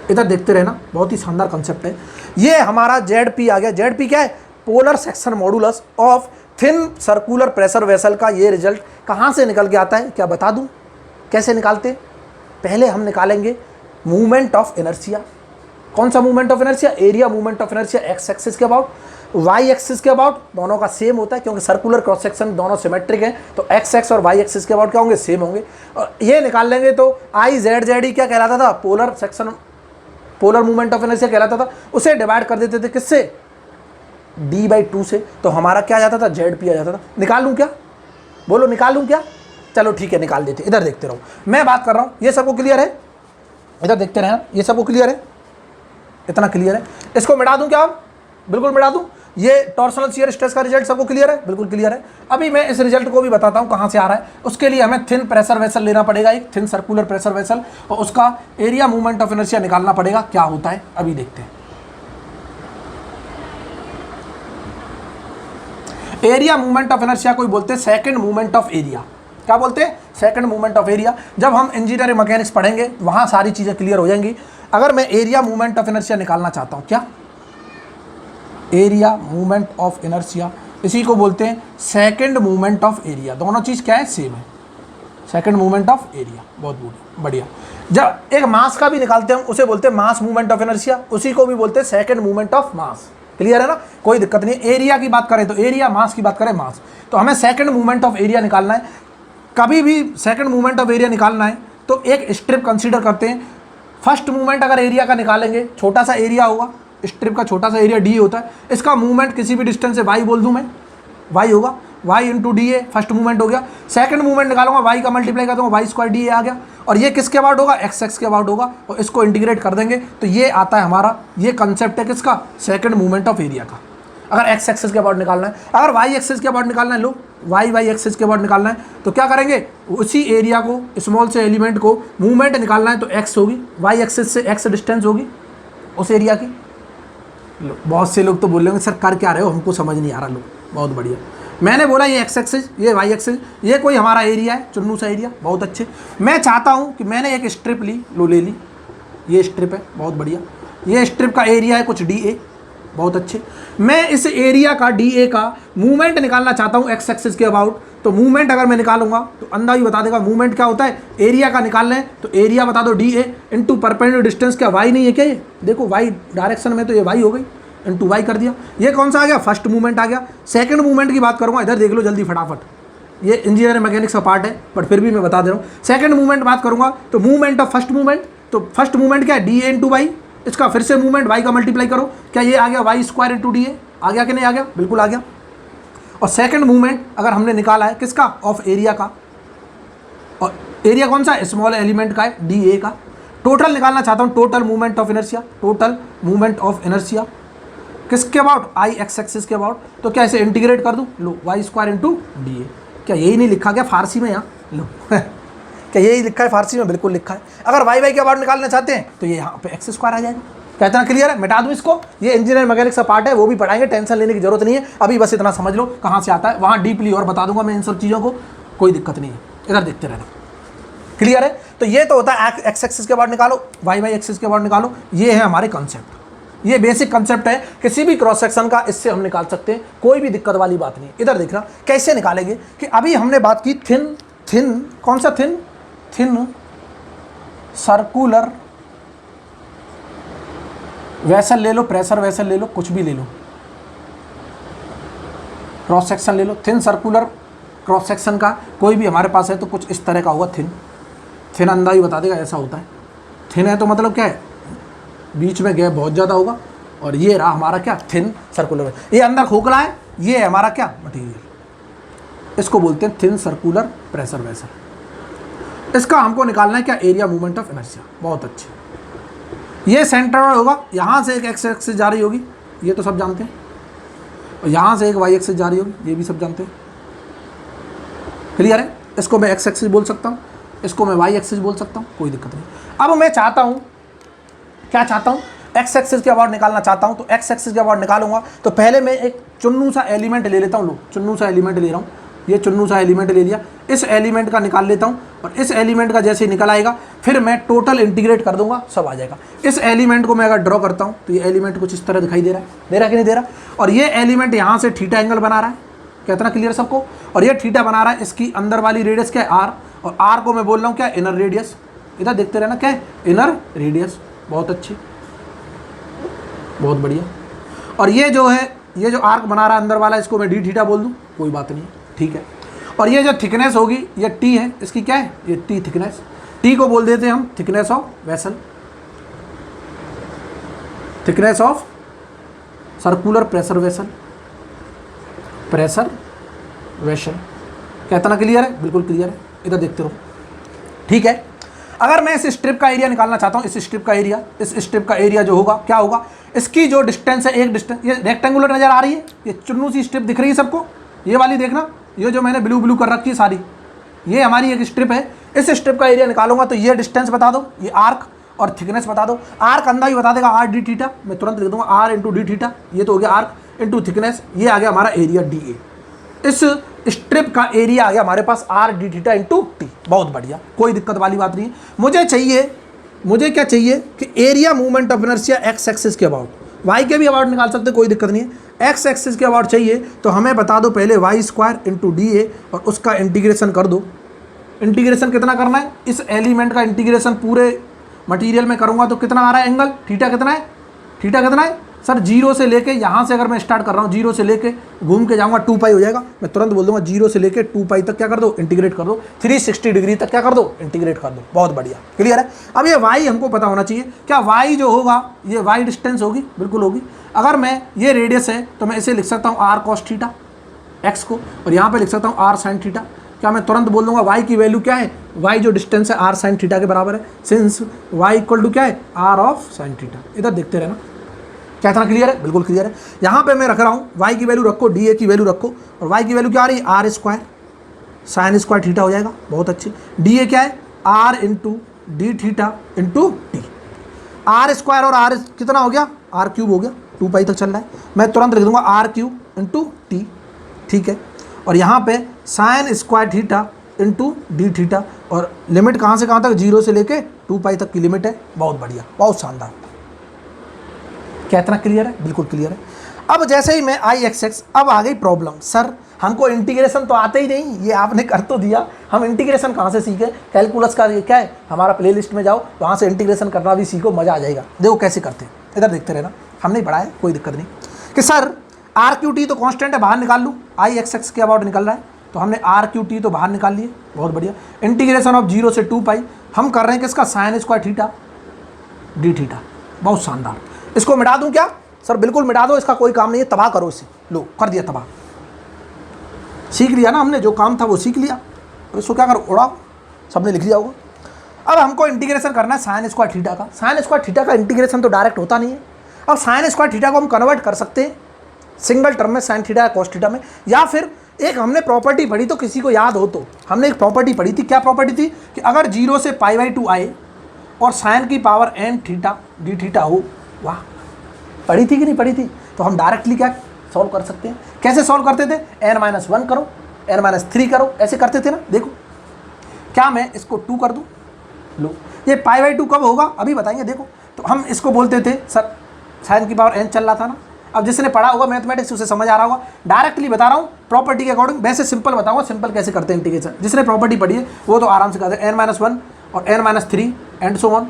इधर देखते रहना, बहुत ही शानदार कंसेप्ट है। ये हमारा जेड पी आ गया। जेड पी क्या है? Polar section modulus of thin circular pressure vessel का ये रिजल्ट कहाँ से निकल के आता है क्या बता दूं? कैसे निकालते? पहले हम निकालेंगे मूवमेंट ऑफ इनर्शिया। कौन सा movement of inertia? Area movement of inertia x axis के अबाउट, वाई एक्सिस के अबाउट, दोनों का सेम होता है क्योंकि सर्कुलर क्रॉस सेक्शन दोनों सिमेट्रिक हैं, तो एक्स एक्स और वाई एक्सिस के अबाउट क्या होंगे? सेम होंगे। और ये निकाल लेंगे तो आई जेड जेड ई क्या कहलाता था? Polar section, polar movement of inertia कहलाता था। उसे डिवाइड कर देते थे किससे? d/2 से, तो हमारा क्या आ जाता था? जेड पी आ जाता था। निकाल लूँ क्या? बोलो निकाल लूँ क्या? चलो ठीक है निकाल देते। इधर देखते रहो, मैं बात कर रहा हूँ, ये सबको क्लियर है? इधर देखते रहे, ये सबको क्लियर है? इतना क्लियर है? इसको मिटा दूं क्या? बिल्कुल मिटा दूं। ये टॉर्सनल शियर स्ट्रेस का रिजल्ट सबको क्लियर है? बिल्कुल क्लियर है। अभी मैं इस रिजल्ट को भी बताता हूं कहां से आ रहा है। उसके लिए हमें थिन प्रेशर वेसल लेना पड़ेगा, एक थिन सर्कुलर प्रेशर वेसल, और उसका एरिया मूवमेंट ऑफ इनर्शिया निकालना पड़ेगा क्या होता है, अभी देखते हैं। एरिया मूवमेंट ऑफ इनर्शिया कोई बोलते हैं सेकंड मूवमेंट ऑफ एरिया। क्या बोलते हैं? Second movement of area. जब हम इंजीनियरिंग मैकेनिक्स पढ़ेंगे वहां सारी चीजें क्लियर हो जाएंगी। अगर मैं एरिया मूवमेंट ऑफ इनर्शिया निकालना चाहता हूं, क्या एरिया मूवमेंट ऑफ इनर्शिया, इसी को बोलते हैं सेकंड मूवमेंट ऑफ एरिया। दोनों चीज क्या है? सेम है, सेकंड मूवमेंट ऑफ एरिया। बहुत बढ़िया। जब एक मास का भी निकालते हैं उसे बोलते हैं मास मूवमेंट ऑफ इनर्शिया, उसी को भी बोलते हैं second movement of mass. Clear है ना? कोई दिक्कत नहीं। एरिया की बात करें तो एरिया, मास की बात करें मास। तो हमें सेकंड मूवमेंट ऑफ एरिया निकालना है। कभी भी सेकंड मूवमेंट ऑफ एरिया निकालना है तो एक स्ट्रिप कंसीडर करते हैं। फर्स्ट मूवमेंट अगर एरिया का निकालेंगे, छोटा सा एरिया होगा, स्ट्रिप का छोटा सा एरिया डी होता है, इसका मूवमेंट किसी भी डिस्टेंस से वाई बोल दूं मैं, वाई होगा, y into d A first movement हो गया। सेकंड मूवमेंट निकालूंगा, वाई का मल्टीप्लाई कर दूंगा, वाई स्क्वायर डी ए आ गया। और ये किसके अबाउट होगा? एक्स एक्स के अबाउट होगा। और इसको इंटीग्रेट कर देंगे तो ये आता है हमारा, ये कंसेप्ट है किसका? सेकंड मूवमेंट ऑफ एरिया का। अगर एक्स एक्सिस के अबाउट निकालना है, अगर वाई एक्सिस के अबाउट निकालना है, लो वाई एक्सिस के अबाउट निकालना है तो क्या करेंगे? उसी एरिया को, स्मॉल से एलिमेंट को मूवमेंट निकालना है तो एक्स होगी, वाई एक्सिस से एक्स डिस्टेंस होगी उस एरिया की। लो, बहुत से लोग तो बोलेंगे सर कर क्या रहे हो, हमको समझ नहीं आ रहा। लो बहुत बढ़िया, मैंने बोला ये एक्स एक्सिस, ये वाई एक्सिस, ये कोई हमारा एरिया है, चुन्नू सा एरिया। बहुत अच्छे। मैं चाहता हूँ कि मैंने एक स्ट्रिप ली, लो ले ली, ये स्ट्रिप है, बहुत बढ़िया। ये स्ट्रिप का एरिया है कुछ डी ए, बहुत अच्छे। मैं इस एरिया का डी ए का मूवमेंट निकालना चाहता हूँ एक्स एक्सिस के अबाउट। तो मूवमेंट अगर मैं निकालूंगा तो अंदाज ही बता देगा मूवमेंट क्या होता है। एरिया का निकालना है तो एरिया बता दो D A into perpendicular distance, क्या वाई नहीं है क्या? ये देखो वाई डायरेक्शन में तो ये वाई हो गई, इंटू वाई कर दिया। ये कौन सा आ गया? फर्स्ट मूवमेंट आ गया। सेकंड मूवमेंट की बात करूंगा, इधर देख लो जल्दी फटाफट, ये इंजीनियरिंग मैकेनिक्स का पार्ट है बट फिर भी मैं बता दे रहा हूँ। सेकंड मूवमेंट बात करूंगा तो मूवमेंट ऑफ फर्स्ट मूवमेंट, तो फर्स्ट मूवमेंट क्या है? डी ए इंटू वाई, इसका फिर से मूवमेंट वाई का मल्टीप्लाई करो, क्या ये आ गया? वाई स्क्वायर इंटू डी ए आ गया कि नहीं आ गया? बिल्कुल आ गया। और सेकंड मूवमेंट अगर हमने निकाला है किसका? ऑफ एरिया का, और एरिया कौन सा? स्मॉल एलिमेंट का है, डी ए का। टोटल निकालना चाहता हूँ, total movement of inertia, total movement of inertia किसके अबाउट? आई एक्स एक्सिस के अबाउट। तो क्या इसे इंटीग्रेट कर दूँ? लो वाई स्क्वायर इंटू डी ए। क्या यही नहीं लिखा गया फारसी में यहाँ? लो क्या यही लिखा है फारसी में? बिल्कुल लिखा है। अगर वाई वाई के अबाउट निकालना चाहते हैं तो ये यहाँ पे एक्स स्क्वायर आ जाएगा। क्या इतना क्लियर है? मिटा दूँ इसको, ये इंजीनियर मैकेनिक्स का पार्ट है, वो भी पढ़ाएंगे, टेंशन लेने की जरूरत नहीं है। अभी बस इतना समझ लो कहाँ से आता है, वहाँ डीपली और बता दूंगा मैं इन सब चीज़ों को, कोई दिक्कत नहीं है। इधर देखते रहना, क्लियर है? तो ये तो होता है एक्स एक्सिस के अबाउट निकालो, वाई वाई एक्सिस के अबाउट निकालो, ये है हमारे कंसेप्ट। ये बेसिक कंसेप्ट है किसी भी क्रॉस सेक्शन का, इससे हम निकाल सकते हैं, कोई भी दिक्कत वाली बात नहीं। इधर देखना कैसे निकालेंगे कि अभी हमने बात की थिन, थिन कौन सा? थिन, थिन सर्कुलर वेसल ले लो, प्रेशर वेसल ले लो, कुछ भी ले लो, क्रॉस सेक्शन ले लो। थिन सर्कुलर क्रॉस सेक्शन का कोई भी हमारे पास है तो कुछ इस तरह का होगा। थिन, थिन अंदाज ही बता देगा ऐसा होता है। थिन है तो मतलब क्या है? बीच में गैप बहुत ज़्यादा होगा। और ये रहा हमारा क्या? Thin circular. ये अंदर खोखला है, ये है हमारा क्या? मटीरियल। इसको बोलते हैं थिन सर्कुलर प्रेशर वेसल। इसका हमको निकालना है क्या? Area movement of inertia. बहुत अच्छे। ये सेंटर होगा, यहाँ से एक एक्स एक्सिस जा रही होगी, ये तो सब जानते हैं, और यहाँ से एक वाई एक्सिस जा रही होगी, ये भी सब जानते हैं। क्लियर है? इसको मैं एक्स एक्सिस बोल सकता हूँ, इसको मैं वाई एक्सिस बोल सकता हूँ, कोई दिक्कत नहीं। अब मैं चाहता हूँ क्या चाहता हूँ, एक्स एक्सिस के अबाउट निकालना चाहता हूँ, तो एक्स एक्सिस के अबाउट निकालूंगा तो पहले मैं एक चुन्नू सा एलिमेंट ले लेता हूँ। लो चुन्नू सा एलिमेंट ले रहा हूँ, ये चुन्नू सा एलिमेंट ले लिया, इस एलिमेंट का निकाल लेता हूँ और इस एलिमेंट का जैसे निकल आएगा फिर मैं टोटल इंटीग्रेट कर दूंगा, सब आ जाएगा। इस एलिमेंट को मैं अगर ड्रॉ करता हूँ तो ये एलिमेंट कुछ इस तरह दिखाई दे रहा है कि नहीं दे रहा, और ये एलिमेंट यहाँ से थीटा एंगल बना रहा है, कितना क्लियर सबको, और ये थीटा बना रहा है, इसकी अंदर वाली रेडियस क्या है आर, और आर को मैं बोल रहा हूँ क्या इनर रेडियस, इधर देखते रहना क्या है इनर रेडियस, बहुत अच्छी बहुत बढ़िया। और ये जो है ये जो आर्क बना रहा है अंदर वाला, इसको मैं डी थीटा बोल दूँ, कोई बात नहीं है, ठीक है। और ये जो थिकनेस होगी ये टी है, इसकी क्या है ये टी थिकनेस, टी को बोल देते हैं हम thickness of vessel, thickness of circular pressure vessel, pressure vessel. कितना क्लियर है, बिल्कुल क्लियर है, इधर देखते रहो, ठीक है। अगर मैं इस स्ट्रिप का एरिया निकालना चाहता हूँ, इस स्ट्रिप का एरिया, इस स्ट्रिप का एरिया जो होगा क्या होगा, इसकी जो डिस्टेंस है एक डिस्टेंस, ये रेक्टेंगुलर नजर आ रही है, ये चुन्नू सी स्ट्रिप दिख रही है सबको, ये वाली देखना, ये जो मैंने ब्लू ब्लू कर रखी है सारी, ये हमारी एक स्ट्रिप है। इस स्ट्रिप का एरिया निकालूंगा तो ये डिस्टेंस बता दो, ये आर्क और थिकनेस बता दो, आर्क अंदर ही बता देगा आर डी थीटा, मैं तुरंत लिख दूंगा आर इंटू डी थीटा, ये तो हो गया आर्क इंटू थिकनेस, ये आ गया हमारा एरिया डी ए। इस स्ट्रिप का एरिया आ गया हमारे पास r d theta into t, बहुत बढ़िया, कोई दिक्कत वाली बात नहीं है। मुझे क्या चाहिए कि area movement of inertia x axis के अबाउट, वाई के भी अबाउट निकाल सकते, कोई दिक्कत नहीं है। एक्स एक्सिस के अबाउट चाहिए तो हमें बता दो पहले y square into d A और उसका इंटीग्रेशन कर दो। इंटीग्रेशन कितना करना है, इस एलिमेंट का इंटीग्रेशन पूरे मटेरियल में करूँगा तो कितना आ रहा है एंगल, थीटा कितना है, थीटा कितना है सर, जीरो से लेके यहाँ से अगर मैं स्टार्ट कर रहा हूँ, जीरो से लेके घूम के जाऊँगा 2 पाई हो जाएगा, मैं तुरंत बोल दूँगा जीरो से लेके 2 पाई तक क्या कर दो इंटीग्रेट कर दो, 360 डिग्री तक क्या कर दो इंटीग्रेट कर दो, बहुत बढ़िया क्लियर है। अब ये वाई हमको पता होना चाहिए, क्या वाई जो होगा ये वाई डिस्टेंस होगी, बिल्कुल होगी। अगर मैं ये रेडियस है तो मैं इसे लिख सकता हूँ आर कॉस थीटा एक्स को, और यहाँ पर लिख सकता हूँ आर साइन थीटा, क्या मैं तुरंत बोल दूंगा वाई की वैल्यू क्या है, वाई जो डिस्टेंस है आर साइन थीटा के बराबर है, सिंस वाई इक्वल टू क्या है आर ऑफ साइन थीटा। इधर देखते रहना, क्या इतना क्लियर है, बिल्कुल क्लियर है। यहाँ पे मैं रख रहा हूँ वाई की वैल्यू रखो, डी ए की वैल्यू रखो, और वाई की वैल्यू क्या आ रही है r square sine square theta हो जाएगा, बहुत अच्छी। डी ए क्या है r into d theta into t, r square और आर कितना हो गया आर क्यूब हो गया, 2 पाई तक चल रहा है, मैं तुरंत लिख दूंगा आर क्यूब इंटू टी, ठीक है। और यहाँ पे sign square theta into d theta, और लिमिट कहाँ से कहाँ तक, 0 से लेके 2 पाई तक की लिमिट है, बहुत बढ़िया बहुत शानदार। क्या इतना क्लियर है, बिल्कुल क्लियर है। अब जैसे ही मैं आई एक्स एक्स, अब आ गई प्रॉब्लम, सर हमको इंटीग्रेशन तो आते ही नहीं, ये आपने कर तो दिया, हम इंटीग्रेशन कहाँ से सीखे, कैलकुलस का क्या है हमारा प्लेलिस्ट में जाओ, वहाँ से इंटीग्रेशन करना भी सीखो, मज़ा आ जाएगा। देखो कैसे करते हैं, इधर देखते रहना, हमने ही पढ़ा है, कोई दिक्कत नहीं। कि सर आर क्यू टी तो कॉन्स्टेंट है, बाहर निकाल लूँ, आई एक्स एक्स के अबाउट निकल रहा है, तो हमने आर क्यू टी तो बाहर निकाल लिए, बहुत बढ़िया। इंटीग्रेशन ऑफ 0 से 2 पाई, हम कर रहे हैं किसका sign square theta D theta, बहुत शानदार। इसको मिटा दूं क्या सर, बिल्कुल मिटा दो, इसका कोई काम नहीं है, तबाह करो इसे, लो कर दिया तबाह, सीख लिया ना हमने, जो काम था वो सीख लिया, तो इसको क्या करो उड़ाओ, सबने लिख लिया होगा। अब हमको इंटीग्रेशन करना है साइन स्क्वायर थीटा का, साइन स्क्वायर थीटा का इंटीग्रेशन तो डायरेक्ट होता नहीं है। अब साइन स्क्वायर थीटा को हम कन्वर्ट कर सकते हैं सिंगल टर्म में, साइन थीटा या कॉस थीटा में, या फिर एक हमने प्रॉपर्टी पढ़ी, तो किसी को याद हो तो हमने एक प्रॉपर्टी पढ़ी थी, क्या प्रॉपर्टी थी कि अगर 0 से π/2 आए और साइन की power n theta D theta हो, वाह पढ़ी थी कि नहीं पढ़ी थी, तो हम डायरेक्टली क्या सॉल्व कर सकते हैं। कैसे सॉल्व करते थे, n-1 करो, n-3 करो, ऐसे करते थे ना। देखो क्या मैं इसको 2 कर दूं, लो ये π/2 कब होगा अभी बताएंगे। देखो तो हम इसको बोलते थे सर साइन की पावर n चल रहा था ना, अब जिसने पढ़ा होगा मैथमेटिक्स उसे समझ आ रहा होगा, डायरेक्टली बता रहा हूँ प्रॉपर्टी के अकॉर्डिंग, वैसे सिंपल बताऊंगा, सिंपल कैसे करते हैं इंटीग्रेशन, जिसने प्रॉपर्टी पढ़ी है वो तो आराम से करते हैं। n-1 और n-3 and so on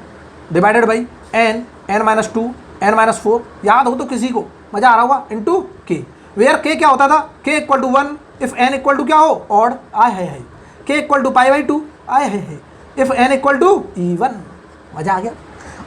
divided by n-2 n-4, याद हो तो किसी को मजा आ रहा होगा, इंटू के, वेयर के क्या होता था, k equal to 1 if n equal to क्या हो ऑड, आय है k इक्वल टू π/2, आय है if n equal to even, मजा आ गया।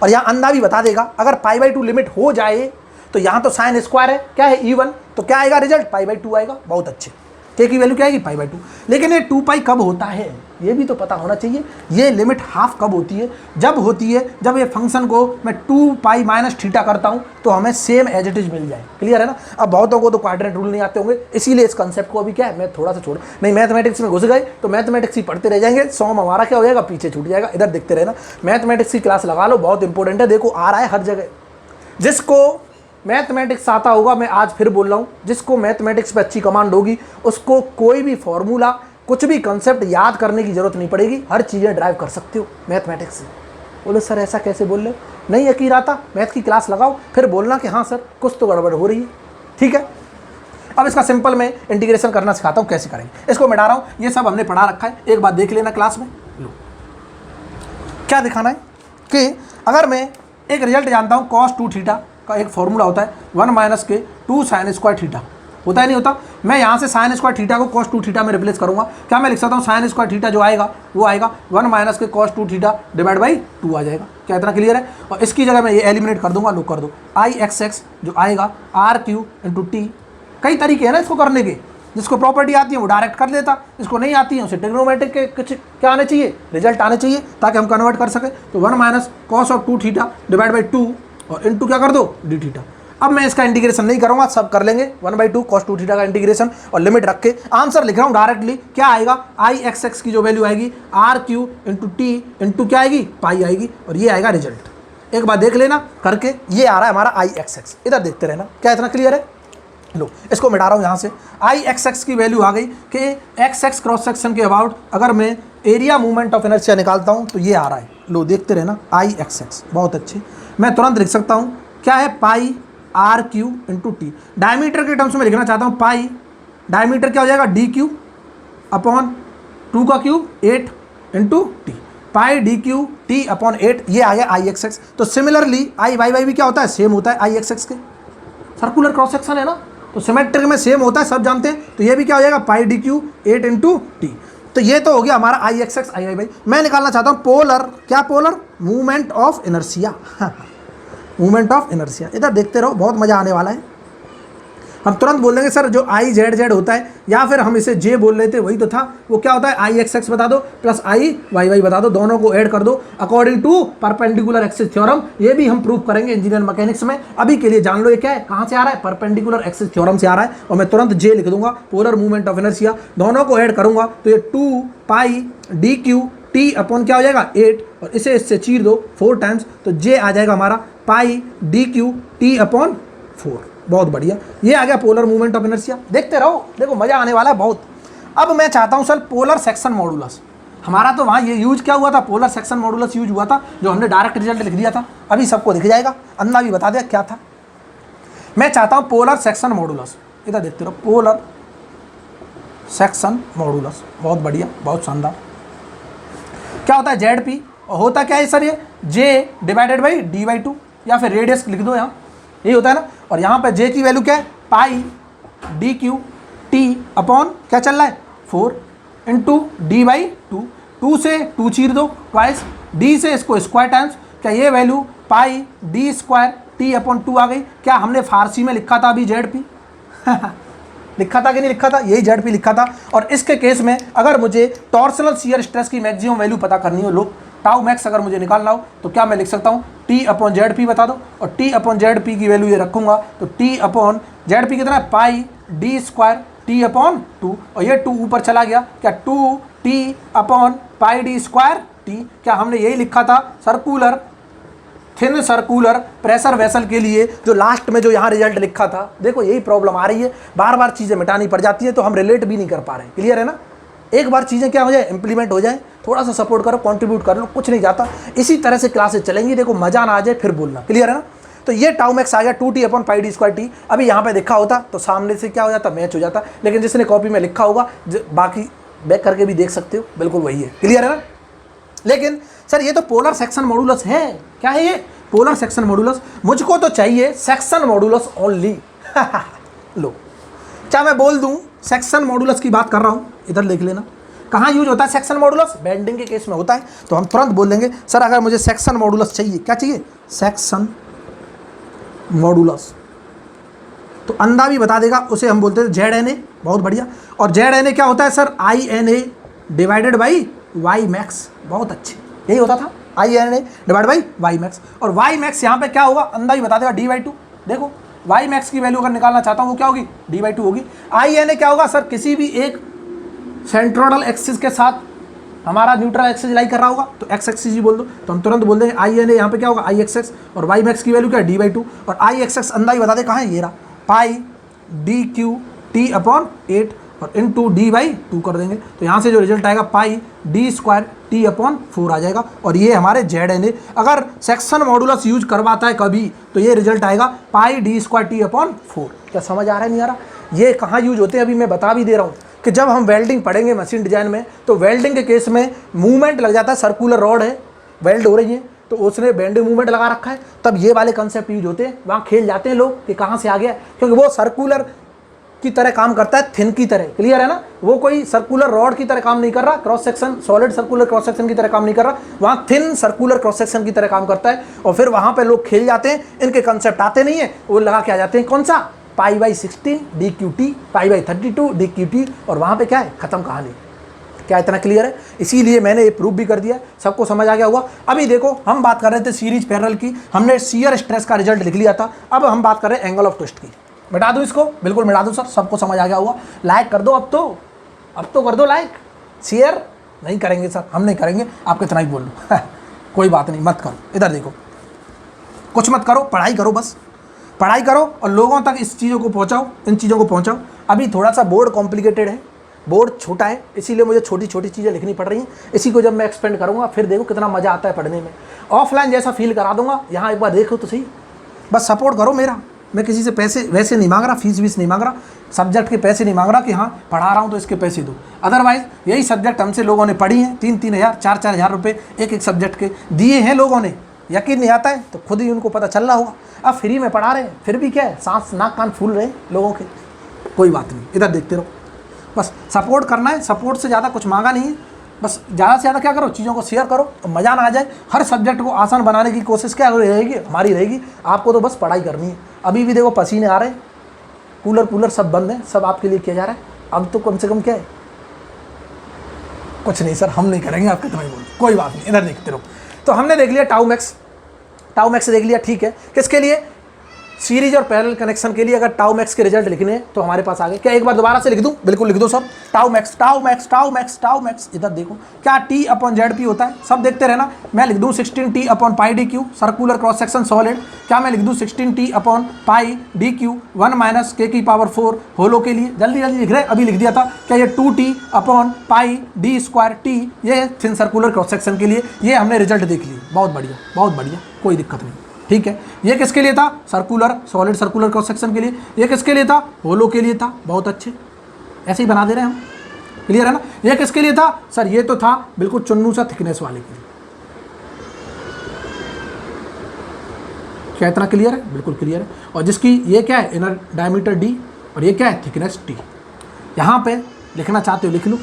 और यहाँ अंधा भी बता देगा, अगर π/2 लिमिट हो जाए तो यहाँ तो साइन स्क्वायर है, क्या है even, तो क्या आएगा रिजल्ट π/2 आएगा, बहुत अच्छे। के की वैल्यू क्या आएगी पाई बाई 2। लेकिन ये 2 पाई कब होता है ये भी तो पता होना चाहिए। ये लिमिट हाफ कब होती है, जब होती है जब ये फंक्शन को मैं 2 पाई माइनस थीटा करता हूँ तो हमें सेम एज इट इज मिल जाए। क्लियर है ना। अब बहुतों को तो क्वाड्रेंट रूल नहीं आते होंगे, इसीलिए इस कंसेप्ट को अभी क्या है मैं थोड़ा सा छोड़ नहीं, मैथमेटिक्स में घुस गए तो मैथमेटिक्स ही पढ़ते रह जाएंगे, सॉम हमारा क्या हो जाएगा पीछे छूट जाएगा। इधर देखते रहना, मैथमेटिक्स की क्लास लगा लो, बहुत इंपॉर्टेंट है। देखो आ रहा है हर जगह। जिसको मैथमेटिक्स आता होगा, मैं आज फिर बोल रहा हूँ, जिसको मैथमेटिक्स पे अच्छी कमांड होगी उसको कोई भी फॉर्मूला कुछ भी कंसेप्ट याद करने की जरूरत नहीं पड़ेगी, हर चीज़ें ड्राइव कर सकते हो मैथमेटिक्स से। बोले सर ऐसा कैसे बोल रहे हो, नहीं यकीन आता, मैथ की क्लास लगाओ फिर बोलना कि हाँ सर कुछ तो गड़बड़ हो रही है। ठीक है, अब इसका सिंपल में इंटीग्रेशन करना सिखाता हूँ कैसे करेंगे। इसको मिटा रहा हूँ, ये सब हमने पढ़ा रखा है, एक बात देख लेना क्लास में। लो क्या दिखाना है कि अगर मैं एक रिजल्ट जानता हूँ cos 2 थीटा का एक फॉर्मूला होता है 1 माइनस के 2 साइन स्क्वायर थीटा, होता है नहीं होता। मैं यहाँ से साइन स्क्वायर थीटा को cos 2 थीटा में रिप्लेस करूँगा। क्या मैं लिख सकता हूँ साइन स्क्वायर थीटा जो आएगा वो आएगा 1 माइनस के cos 2 थीटा डिवाइड बाई 2 आ जाएगा। क्या इतना क्लियर है। और इसकी जगह मैं ये एलिमिनेट कर दूंगा, लुक कर दो आई एक्स एक्स जो आएगा आर क्यू इंटू टी। कई तरीके हैं ना इसको करने के, जिसको प्रॉपर्टी आती है वो डायरेक्ट कर लेता, जिसको नहीं आती है उसे ट्रिग्नोमेट्रिक के कुछ क्या आने चाहिए, रिजल्ट आने चाहिए ताकि हम कन्वर्ट कर सके। तो 1 minus cos of 2 theta divide by 2 और इंटू क्या कर दो डी थीटा। अब मैं इसका इंटीग्रेशन नहीं करूंगा, सब कर लेंगे 1/2 cos 2 थीटा का इंटीग्रेशन और लिमिट रख के आंसर लिख रहा हूँ डायरेक्टली। क्या आएगा आई एक्स एक्स की जो वैल्यू आएगी r q into t into क्या आएगी पाई आएगी, और ये आएगा रिजल्ट। एक बार देख लेना करके, ये आ रहा है हमारा आई एक्स एक्स, इधर देखते रहना। क्या इतना क्लियर है। लो इसको मिटा रहा हूँ यहाँ से, आई एक्स एक्स की वैल्यू आ गई कि एक्स एक्स क्रॉस सेक्शन के अबाउट अगर मैं एरिया मूवमेंट ऑफ इनर्शिया निकालता हूँ तो ये आ रहा है। लो देखते रहना आई एक्स एक्स, बहुत अच्छे। मैं तुरंत लिख सकता हूँ क्या है pi r q into t. Diameter के टर्म्स में लिखना चाहता हूँ पाई, डायमीटर क्या हो जाएगा डी क्यू अपॉन 2 का क्यूब 8 इंटू टी, पाई डी क्यू टी अपॉन 8, ये आ गया आई एक्स एक्स। तो सिमिलरली आई वाई वाई भी क्या होता है सेम होता है आई एक्स एक्स के, सर्कुलर क्रॉस सेक्शन है ना तो सिमेट्रिक में सेम होता है, सब जानते हैं। तो ये भी क्या हो जाएगा पाई डी क्यू 8 इंटू टी। तो ये तो हो गया हमारा आई एक्स एक्स आई वाई वाई। मैं निकालना चाहता हूँ पोलर, क्या polar movement of inertia movement of inertia. इधर देखते रहो, बहुत मजा आने वाला है। हम तुरंत बोल देंगे सर जो आई जेड जेड होता है या फिर हम इसे जे बोल लेते वही तो था, वो क्या होता है आई एक्स एक्स बता दो प्लस आई वाई वाई बता दो, दोनों को ऐड कर दो according to perpendicular axis theorem. ये भी हम प्रूव करेंगे इंजीनियर मैकेनिक्स में। अभी के लिए जान लो ये क्या है, कहाँ से आ रहा है, परपेंडिकुलर एक्सिस थ्योरम से आ रहा है। और मैं तुरंत जे लिख दूंगा पोलर मूवमेंट ऑफ इनर्शिया, दोनों को ऐड करूंगा तो ये 2 पाई डी क्यू टी अपॉन क्या हो जाएगा 8, और इसे इससे चीर दो 4 टाइम्स तो जे आ जाएगा हमारा पाई डी क्यू टी अपॉन 4। बहुत बढ़िया, ये आ गया पोलर मूवमेंट ऑफ इनर्शिया। देखते रहो, देखो मजा आने वाला है बहुत। अब मैं चाहता हूँ सर पोलर सेक्शन मॉडुलस, हमारा तो वहाँ ये यूज क्या हुआ था, पोलर सेक्शन मॉडुलस यूज हुआ था जो हमने डायरेक्ट रिजल्ट लिख दिया था। अभी सबको दिख जाएगा, अन्ना भी बता दिया क्या था। मैं चाहता हूँ पोलर सेक्शन मॉडुलस, इधर देखते रहो पोलर सेक्शन मॉडुलस, बहुत बढ़िया बहुत शानदार। क्या होता है जेड पी, और होता क्या है सर ये J divided by D by 2, या फिर रेडियस लिख दो यहाँ, यही होता है ना। और यहाँ पे जे की वैल्यू क्या है पाई डी क्यू टी अपॉन क्या चल रहा है 4 इंटू डी बाई 2, 2 से 2 चीर दो ट्वाइस, डी से इसको स्क्वायर टाइम्स, क्या ये value pi D square T upon 2 आ गई। क्या हमने फारसी में लिखा था अभी जेड पी लिखा था कि नहीं लिखा था, यही जेड पी लिखा था। और इसके केस में अगर मुझे टॉर्सनल शियर स्ट्रेस की मैक्सिमम वैल्यू पता करनी हो, लो टाउ मैक्स अगर मुझे निकालना हो तो क्या मैं लिख सकता हूँ टी अपॉन जेड पी बता दो, और टी अपॉन जेड पी की वैल्यू ये रखूंगा तो टी अपॉन जेड पी कितना है पाई डी स्क्वायर टी अपॉन 2, और ये 2 ऊपर चला गया, क्या 2 टी अपॉन पाई डी स्क्वायर टी। क्या हमने यही लिखा था circular thin circular pressure vessel के लिए जो लास्ट में जो यहाँ रिजल्ट लिखा था। देखो यही प्रॉब्लम आ रही है, बार बार चीज़ें मिटानी पड़ जाती है तो हम रिलेट भी नहीं कर पा रहे। क्लियर है ना, एक बार चीज़ें क्या हो जाए इंप्लीमेंट हो जाए, थोड़ा सा सपोर्ट करो कंट्रीब्यूट कर लो, कुछ नहीं जाता। इसी तरह से क्लासेस चलेंगी, देखो मजा ना आ जाए फिर बोलना। क्लियर है ना। तो ये टाउ मैक्स आ गया 2 टी अपॉन पाई डी स्क्वायर टी। अभी यहाँ पे लिखा होता तो सामने से क्या हो जाता मैच हो जाता, लेकिन जिसने कॉपी में लिखा होगा बाकी बैक करके भी देख सकते हो, बिल्कुल वही है। क्लियर है ना। लेकिन सर ये तो पोलर सेक्शन मॉडुलस है, क्या है ये पोलर सेक्शन मॉडुलस, मुझको तो चाहिए सेक्शन मॉडुलस ओनली लो क्या मैं बोल दूं सेक्शन मॉडुलस की बात कर रहा हूं, इधर लिख लेना कहाँ यूज होता है सेक्शन मॉडुलस, बेंडिंग के केस में होता है। तो हम तुरंत बोल देंगे सर अगर मुझे सेक्शन मॉडुलस चाहिए, क्या चाहिए सेक्शन मॉडुलस, तो अंधा भी बता देगा, उसे हम बोलते हैं ZNA। बहुत बढ़िया। और ZNA क्या होता है sir? INA divided by y max. बहुत अच्छे, यही होता था, INA divide by y max. और वाई मैक्स यहाँ पे क्या होगा? अंधा भी बता देगा, D/2। देखो वाई मैक्स की वैल्यू अगर निकालना चाहता हूँ वो क्या होगी? D/2 होगी। INA क्या होगा सर? किसी भी एक सेंट्रोइडल एक्सिस के साथ हमारा न्यूट्रल एक्सिस लाई कर रहा होगा, तो एक्स एक्सिस ही बोल दो, तो हम तुरंत बोल देंगे INA यहाँ पे क्या होगा? IXX। और वाई मैक्स की वैल्यू क्या है? D/2। और IXX अंधा ही बता दे कहाँ है? ये रहा, पाई DQT/8 और इंटू D/2 कर देंगे, तो यहाँ से जो रिजल्ट आएगा पाई D²T/4 आ जाएगा। और ये हमारे ZNA। अगर सेक्शन मॉडुलस यूज करवाता है कभी तो ये रिजल्ट आएगा पाई D²T/4। क्या समझ आ रहा है? नहीं आ रहा? ये कहाँ यूज होते हैं अभी मैं बता भी दे रहा हूँ कि जब हम वेल्डिंग पढ़ेंगे मशीन डिजाइन में, तो वेल्डिंग के केस में मूवमेंट लग जाता है, सर्कुलर रॉड है, वेल्ड हो रही है, तो उसने बेंडिंग मूवमेंट लगा रखा है, तब ये वाले कंसेप्ट यूज होते हैं। वहाँ खेल जाते हैं लोग कि कहाँ से आ गया, क्योंकि वो सर्कुलर की तरह काम करता है, थिन की तरह। क्लियर है ना? वो कोई सर्कुलर रॉड की तरह काम नहीं कर रहा, cross section solid circular cross section की तरह काम नहीं कर रहा, वहाँ थिन सर्कुलर क्रॉस सेक्शन की तरह काम करता है। और फिर वहाँ पे लोग खेल जाते हैं, इनके कंसेप्ट आते नहीं है, वो लगा के आ जाते हैं कौन सा? पाई/16 DQT, पाई/32 DQT, और वहाँ पे क्या है? खत्म कहानी। क्या इतना क्लियर है? इसीलिए मैंने ये प्रूफ भी कर दिया, सबको समझ आ गया होगा। अभी देखो हम बात कर रहे थे सीरीज पैरेलल की, हमने शियर स्ट्रेस का रिजल्ट लिख लिया था। अब हम बात कर रहे हैं एंगल ऑफ ट्विस्ट की। मिटा दूं इसको? बिल्कुल मिटा दूं सर, सबको समझ आ गया होगा। लाइक कर दो अब तो कर दो लाइक। शेयर नहीं करेंगे सर, हम नहीं करेंगे, आप कितना ही बोल लो कोई बात नहीं, मत करो। इधर देखो, कुछ मत करो, पढ़ाई करो, बस पढ़ाई करो और लोगों तक इस चीज़ों को पहुँचाओ, इन चीज़ों को पहुँचाओ। अभी थोड़ा सा बोर्ड कॉम्प्लिकेटेड है, बोर्ड छोटा है, इसीलिए मुझे छोटी छोटी चीज़ें लिखनी पड़ रही हैं। इसी को जब मैं एक्सपेंड करूँगा फिर देखो कितना मज़ा आता है पढ़ने में। ऑफलाइन जैसा फील करा दूंगा, यहाँ एक बार देखो तो सही, बस सपोर्ट करो मेरा। मैं किसी से पैसे वैसे नहीं मांग रहा, फीस वीस नहीं मांग रहा, सब्जेक्ट के पैसे नहीं मांग रहा कि हाँ पढ़ा रहा हूँ तो इसके पैसे दो। अदरवाइज़ यही सब्जेक्ट हमसे लोगों ने पढ़ी हैं, 3-3 हज़ार 4-4 हज़ार रुपये एक सब्जेक्ट के दिए हैं लोगों ने। यकीन नहीं आता है तो खुद ही उनको पता चल रहा होगा। अब फ्री में पढ़ा रहे हैं, फिर भी क्या है, सांस नाक कान फूल रहे हैं लोगों के। कोई बात नहीं, इधर देखते रहो, बस सपोर्ट करना है। सपोर्ट से ज़्यादा कुछ मांगा नहीं है, बस ज़्यादा से ज़्यादा क्या करो, चीज़ों को शेयर करो तो मज़ा ना आ जाए। हर सब्जेक्ट को आसान बनाने की कोशिश क्या रहेगी, हमारी रहेगी। आपको तो बस पढ़ाई करनी है। अभी भी देखो पसीने आ रहे हैं, कूलर सब बंद है, सब आपके लिए किया जा रहा है। अब तो कम से कम क्या है, कुछ नहीं सर, हम नहीं करेंगे, आप कितना ही बोलो, कोई बात नहीं, इधर देखते रहो। तो हमने देख लिया टाउ मैक्स देख लिया, ठीक है। किसके लिए? सीरीज और पैरेलल कनेक्शन के लिए। अगर टाउ मैक्स के रिजल्ट लिखने हैं तो हमारे पास आ गए। क्या एक बार दोबारा से लिख दूं? बिल्कुल लिख दो सर। टाउ मैक्स, इधर देखो क्या T/ZP होता है, सब देखते रहना। मैं लिख दूं 16T/πdq circular cross section solid. क्या मैं लिख दूं 16T/πdq 1 - k⁴ होलो के लिए? जल्दी जल्दी लिख रहे, अभी लिख दिया था। क्या ये 2T/πd²T ये थिन सर्कुलर क्रॉस सेक्शन के लिए? ये हमने रिजल्ट देख लिए, बहुत बढ़िया बहुत बढ़िया, कोई दिक्कत नहीं, ठीक है। ये किसके लिए था? Circular solid circular cross section के लिए। ये किसके लिए था? होलो के लिए था। बहुत अच्छे, ऐसे ही बना दे रहे हैं हम, क्लियर है ना। ये किसके लिए था सर? ये तो था बिल्कुल चुन्नू सा थिकनेस वाले के लिए। क्या इतना क्लियर है? बिल्कुल क्लियर है। और जिसकी ये क्या है, इनर डायमीटर D और ये क्या है, थिकनेस T। यहाँ पे लिखना चाहते हो लिख लो,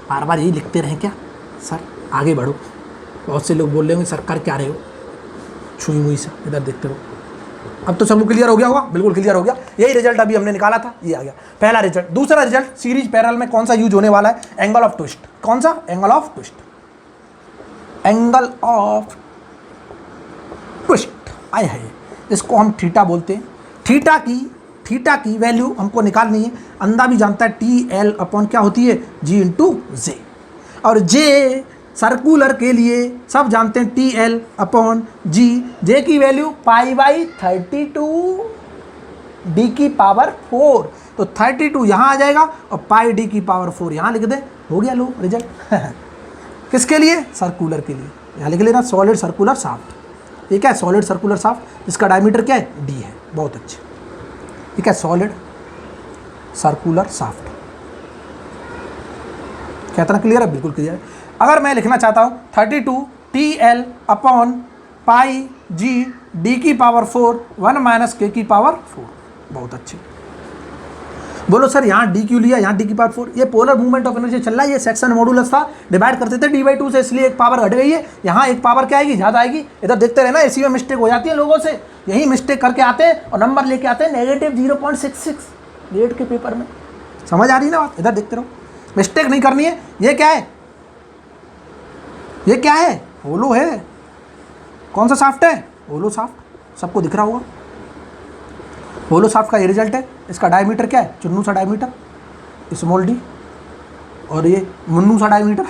बार बार यही लिखते रहें क्या सर? आगे बढ़ो। बहुत से लोग बोल रहे होंगे सर कर क्या रहे हो, छुई मुई से। इधर देखते रहो, अब तो सबको क्लियर हो गया होगा। बिल्कुल क्लियर हो गया। यही रिजल्ट अभी हमने निकाला था, ये आ गया पहला रिजल्ट। दूसरा रिजल्ट सीरीज पैरेलल में कौन सा यूज होने वाला है? Angle of twist. कौन सा? Angle of twist. Angle of twist आए है, इसको हम थीटा बोलते हैं। थीटा की वैल्यू हमको निकालनी है। अंधा भी जानता है TL/ क्या होती है, G/J। और J सर्कुलर के लिए सब जानते हैं TL/G। J की वैल्यू π/32 D⁴ तो 32 यहाँ आ जाएगा और πD⁴ यहाँ लिख दे, हो गया लो रिजल्ट किसके लिए? सर्कुलर के लिए। यहाँ लिख लेना सॉलिड सर्कुलर शाफ्ट। ये क्या है? सॉलिड सर्कुलर शाफ्ट, इसका डायमीटर क्या है? D है। बहुत अच्छे, ठीक है। सॉलिड सर्कुलर शाफ्ट, क्या इतना क्लियर है? बिल्कुल क्लियर है। अगर मैं लिखना चाहता हूँ 32 TL/πG D⁴ 1 - k⁴, बहुत अच्छे। बोलो सर यहाँ डी क्यों लिया, यहाँ डी की पावर 4, ये पोलर मूवमेंट ऑफ एनर्जी चल रहा है, ये सेक्शन मॉडुलस था, डिवाइड करते थे d/2 से, इसलिए एक पावर घट गई है, यहाँ एक पावर क्या आएगी, ज़्यादा आएगी। इधर देखते रहना, इसी में मिस्टेक हो जाती है लोगों से, यही मिस्टेक करके आते हैं और नंबर लेके आते हैं -0.66 गेट के पेपर में। समझ आ रही ना बात, इधर देखते रहो, मिस्टेक नहीं करनी है। ये क्या है, ये क्या है, होलो है, कौन सा शाफ्ट है, होलो शाफ्ट, सबको दिख रहा होगा। होलो शाफ्ट का ये रिजल्ट है, इसका डायमीटर क्या है, चुन्नू सा डायमीटर, स्मॉल डी, और ये मुन्नू सा डायमीटर,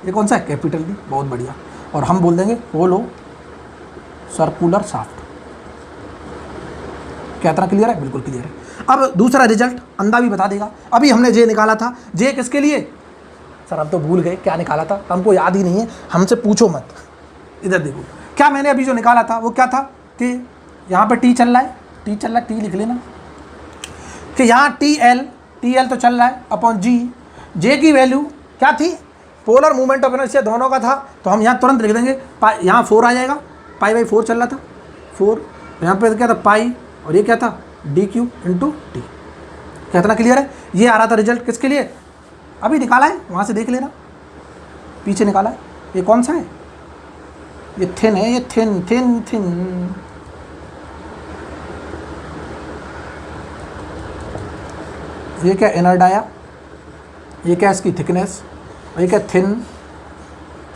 ये कौन सा है, कैपिटल डी। बहुत बढ़िया, और हम बोल देंगे होलो सर्कुलर शाफ्ट। क्या इतना क्लियर है, बिल्कुल क्लियर है। अब दूसरा रिजल्ट अंधा भी बता देगा। अभी हमने जे निकाला था, जे किसके लिए, सर हम तो भूल गए क्या निकाला था, हमको याद ही नहीं है, हमसे पूछो मत। इधर देखो क्या मैंने अभी जो निकाला था वो क्या था, कि यहाँ पे टी चल रहा है, टी चल रहा है, टी लिख लेना, कि यहाँ टी एल तो चल रहा है अपॉन जी, जे की वैल्यू क्या थी, पोलर मूवमेंट ऑफ इनर्शिया दोनों का था, तो हम यहाँ तुरंत लिख देंगे, यहाँ 4 आ जाएगा, π/4 चल रहा था 4, यहाँ पे क्या था पाई, और ये क्या था डी क्यू इंटू टी। क्या इतना क्लियर है। ये आ रहा था रिजल्ट किसके लिए, अभी निकाला है, वहाँ से देख लेना, पीछे निकाला है। ये कौन सा है, ये थिन है, ये थिन थिन थिन, ये क्या इनर डाया, ये क्या इसकी थिकनेस, और ये क्या thin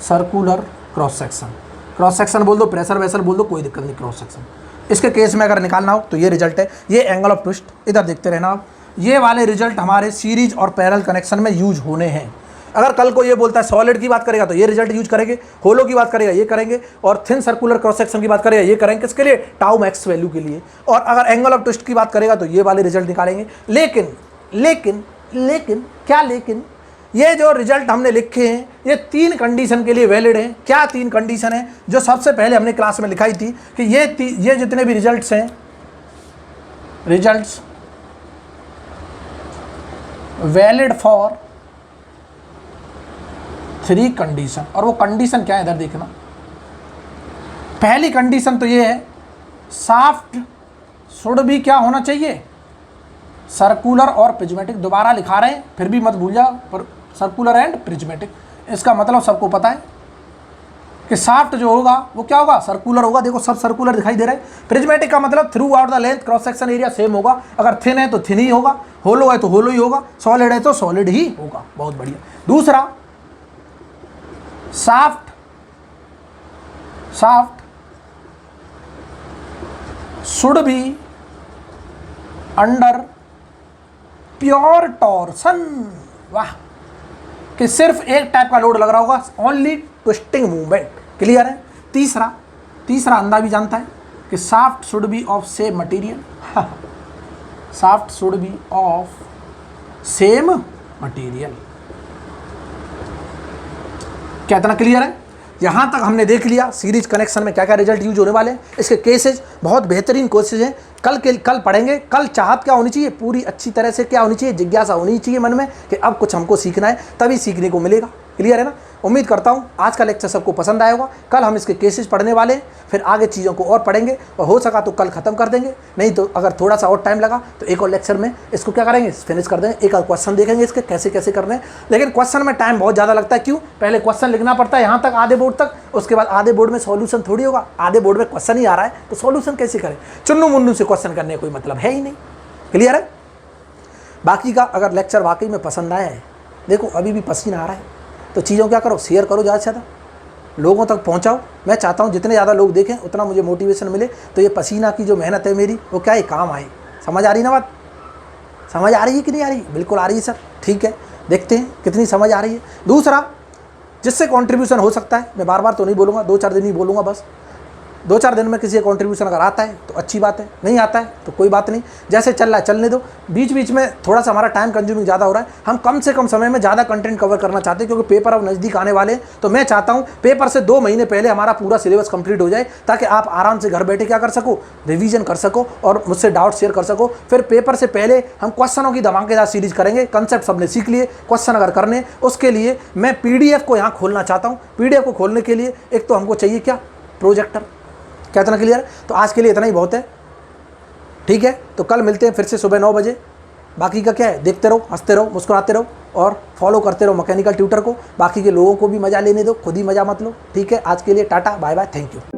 circular cross section. Cross section बोल दो, प्रेशर वेसल बोल दो, कोई दिक्कत नहीं, क्रॉस सेक्शन। इसके केस में अगर निकालना हो तो ये रिजल्ट है, ये एंगल ऑफ ट्विस्ट। इधर देखते रहना आप, ये वाले रिजल्ट हमारे सीरीज और पैरेलल कनेक्शन में यूज होने हैं। अगर कल को ये बोलता है सॉलिड की बात करेगा तो ये रिजल्ट यूज करेंगे, होलो की बात करेगा ये करेंगे, और थिन सर्कुलर क्रॉस सेक्शन की बात करेगा ये करेंगे, किसके लिए, टाउ मैक्स वैल्यू के लिए। और अगर एंगल ऑफ ट्विस्ट की बात करेगा तो ये वाले रिजल्ट निकालेंगे। लेकिन लेकिन लेकिन क्या लेकिन, ये जो रिजल्ट हमने लिखे हैं ये 3 कंडीशन के लिए वैलिड हैं। क्या 3 कंडीशन है, जो सबसे पहले हमने क्लास में लिखाई थी, कि ये जितने भी रिजल्ट्स हैं, रिजल्ट्स वैलिड फॉर 3 कंडीशन। और वो कंडीशन क्या है, इधर देखना। पहली कंडीशन तो ये है, शाफ्ट शुड भी क्या होना चाहिए, सर्कुलर और प्रिज्मेटिक। दोबारा लिखा रहे हैं फिर भी मत भूल जाओ, पर सर्कुलर एंड प्रिज्मेटिक, इसका मतलब सबको पता है कि शाफ्ट जो होगा वो क्या होगा, सर्कुलर होगा। देखो सब सर्कुलर दिखाई दे रहा है। प्रिज्मेटिक का मतलब through out the length cross section area same होगा। अगर थिन है तो थिन ही होगा, होलो है तो होलो ही होगा, सॉलिड है तो सॉलिड ही होगा। बहुत बढ़िया। दूसरा, shaft should be under pure torsion. वाह, कि सिर्फ एक टाइप का लोड लग रहा होगा, ओनली ट्विस्टिंग मूवमेंट। क्लियर है। तीसरा अंदा भी जानता है कि shaft should be of same material. Shaft should be of same material. क्या इतना क्लियर है। यहाँ तक हमने देख लिया सीरीज कनेक्शन में क्या क्या रिजल्ट यूज होने वाले हैं। इसके केसेज बहुत बेहतरीन कोर्सेज हैं, कल पढ़ेंगे। कल चाहत क्या होनी चाहिए, पूरी अच्छी तरह से क्या होनी चाहिए, जिज्ञासा होनी चाहिए मन में कि अब कुछ हमको सीखना है, तभी सीखने को मिलेगा। क्लियर है ना। उम्मीद करता हूँ आज का लेक्चर सबको पसंद आया होगा। कल हम इसके केसेस पढ़ने वाले हैं, फिर आगे चीज़ों को और पढ़ेंगे, और हो सका तो कल ख़त्म कर देंगे, नहीं तो अगर थोड़ा सा और टाइम लगा तो एक और लेक्चर में इसको क्या करेंगे, फिनिश कर देंगे। एक और क्वेश्चन देखेंगे इसके कैसे कैसे करने हैं। लेकिन क्वेश्चन में टाइम बहुत ज़्यादा लगता है। क्यों, पहले क्वेश्चन लिखना पड़ता है यहाँ तक, आधे बोर्ड तक, उसके बाद आधे बोर्ड में सॉल्यूशन थोड़ी होगा। आधे बोर्ड में क्वेश्चन ही आ रहा है तो सॉल्यूशन कैसे करें। चुन्नू मुन्नू से क्वेश्चन करने का कोई मतलब है ही नहीं। क्लियर है। बाकी का अगर लेक्चर वाकई में पसंद आया है, देखो अभी भी पसीना आ रहा है, तो चीज़ों क्या करो, शेयर करो ज़्यादा से ज़्यादा, लोगों तक पहुंचाओ। मैं चाहता हूं जितने ज़्यादा लोग देखें उतना मुझे मोटिवेशन मिले, तो ये पसीना की जो मेहनत है मेरी वो क्या है, काम आए। समझ आ रही ना बात, समझ आ रही है कि नहीं आ रही। बिल्कुल आ रही है सर, ठीक है, देखते हैं कितनी समझ आ रही है। दूसरा, जिससे कंट्रीब्यूशन हो सकता है, मैं बार बार तो नहीं बोलूँगा, 2-4 दिन ही बोलूँगा बस। 2-4 दिन में किसी का कंट्रीब्यूशन अगर आता है तो अच्छी बात है, नहीं आता है तो कोई बात नहीं, जैसे चल रहा है चलने दो। बीच बीच में थोड़ा सा हमारा टाइम कंज्यूमिंग ज़्यादा हो रहा है, हम कम से कम समय में ज़्यादा कंटेंट कवर करना चाहते हैं, क्योंकि पेपर अब नज़दीक आने वाले हैं। तो मैं चाहता हूँ पेपर से 2 महीने पहले हमारा पूरा सिलेबस कंप्लीट हो जाए, ताकि आप आराम से घर बैठे क्या कर सको, रिवीजन कर सको और मुझसे डाउट शेयर कर सको। फिर पेपर से पहले हम क्वेश्चनों की धमाकेदार सीरीज करेंगे। कंसेप्ट सबने सीख लिए, क्वेश्चन अगर करने, उसके लिए मैं PDF को यहाँ खोलना चाहता हूँ। PDF को खोलने के लिए एक तो हमको चाहिए क्या, प्रोजेक्टर। क्या इतना क्लियर है। तो आज के लिए इतना ही बहुत है, ठीक है। तो कल मिलते हैं फिर से सुबह 9 बजे। बाकी का क्या है, देखते रहो, हंसते रहो, मुस्कुराते रहो और फॉलो करते रहो मैकेनिकल ट्यूटर को। बाकी के लोगों को भी मज़ा लेने दो, खुद ही मज़ा मत लो। ठीक है, आज के लिए tata bye bye, thank you.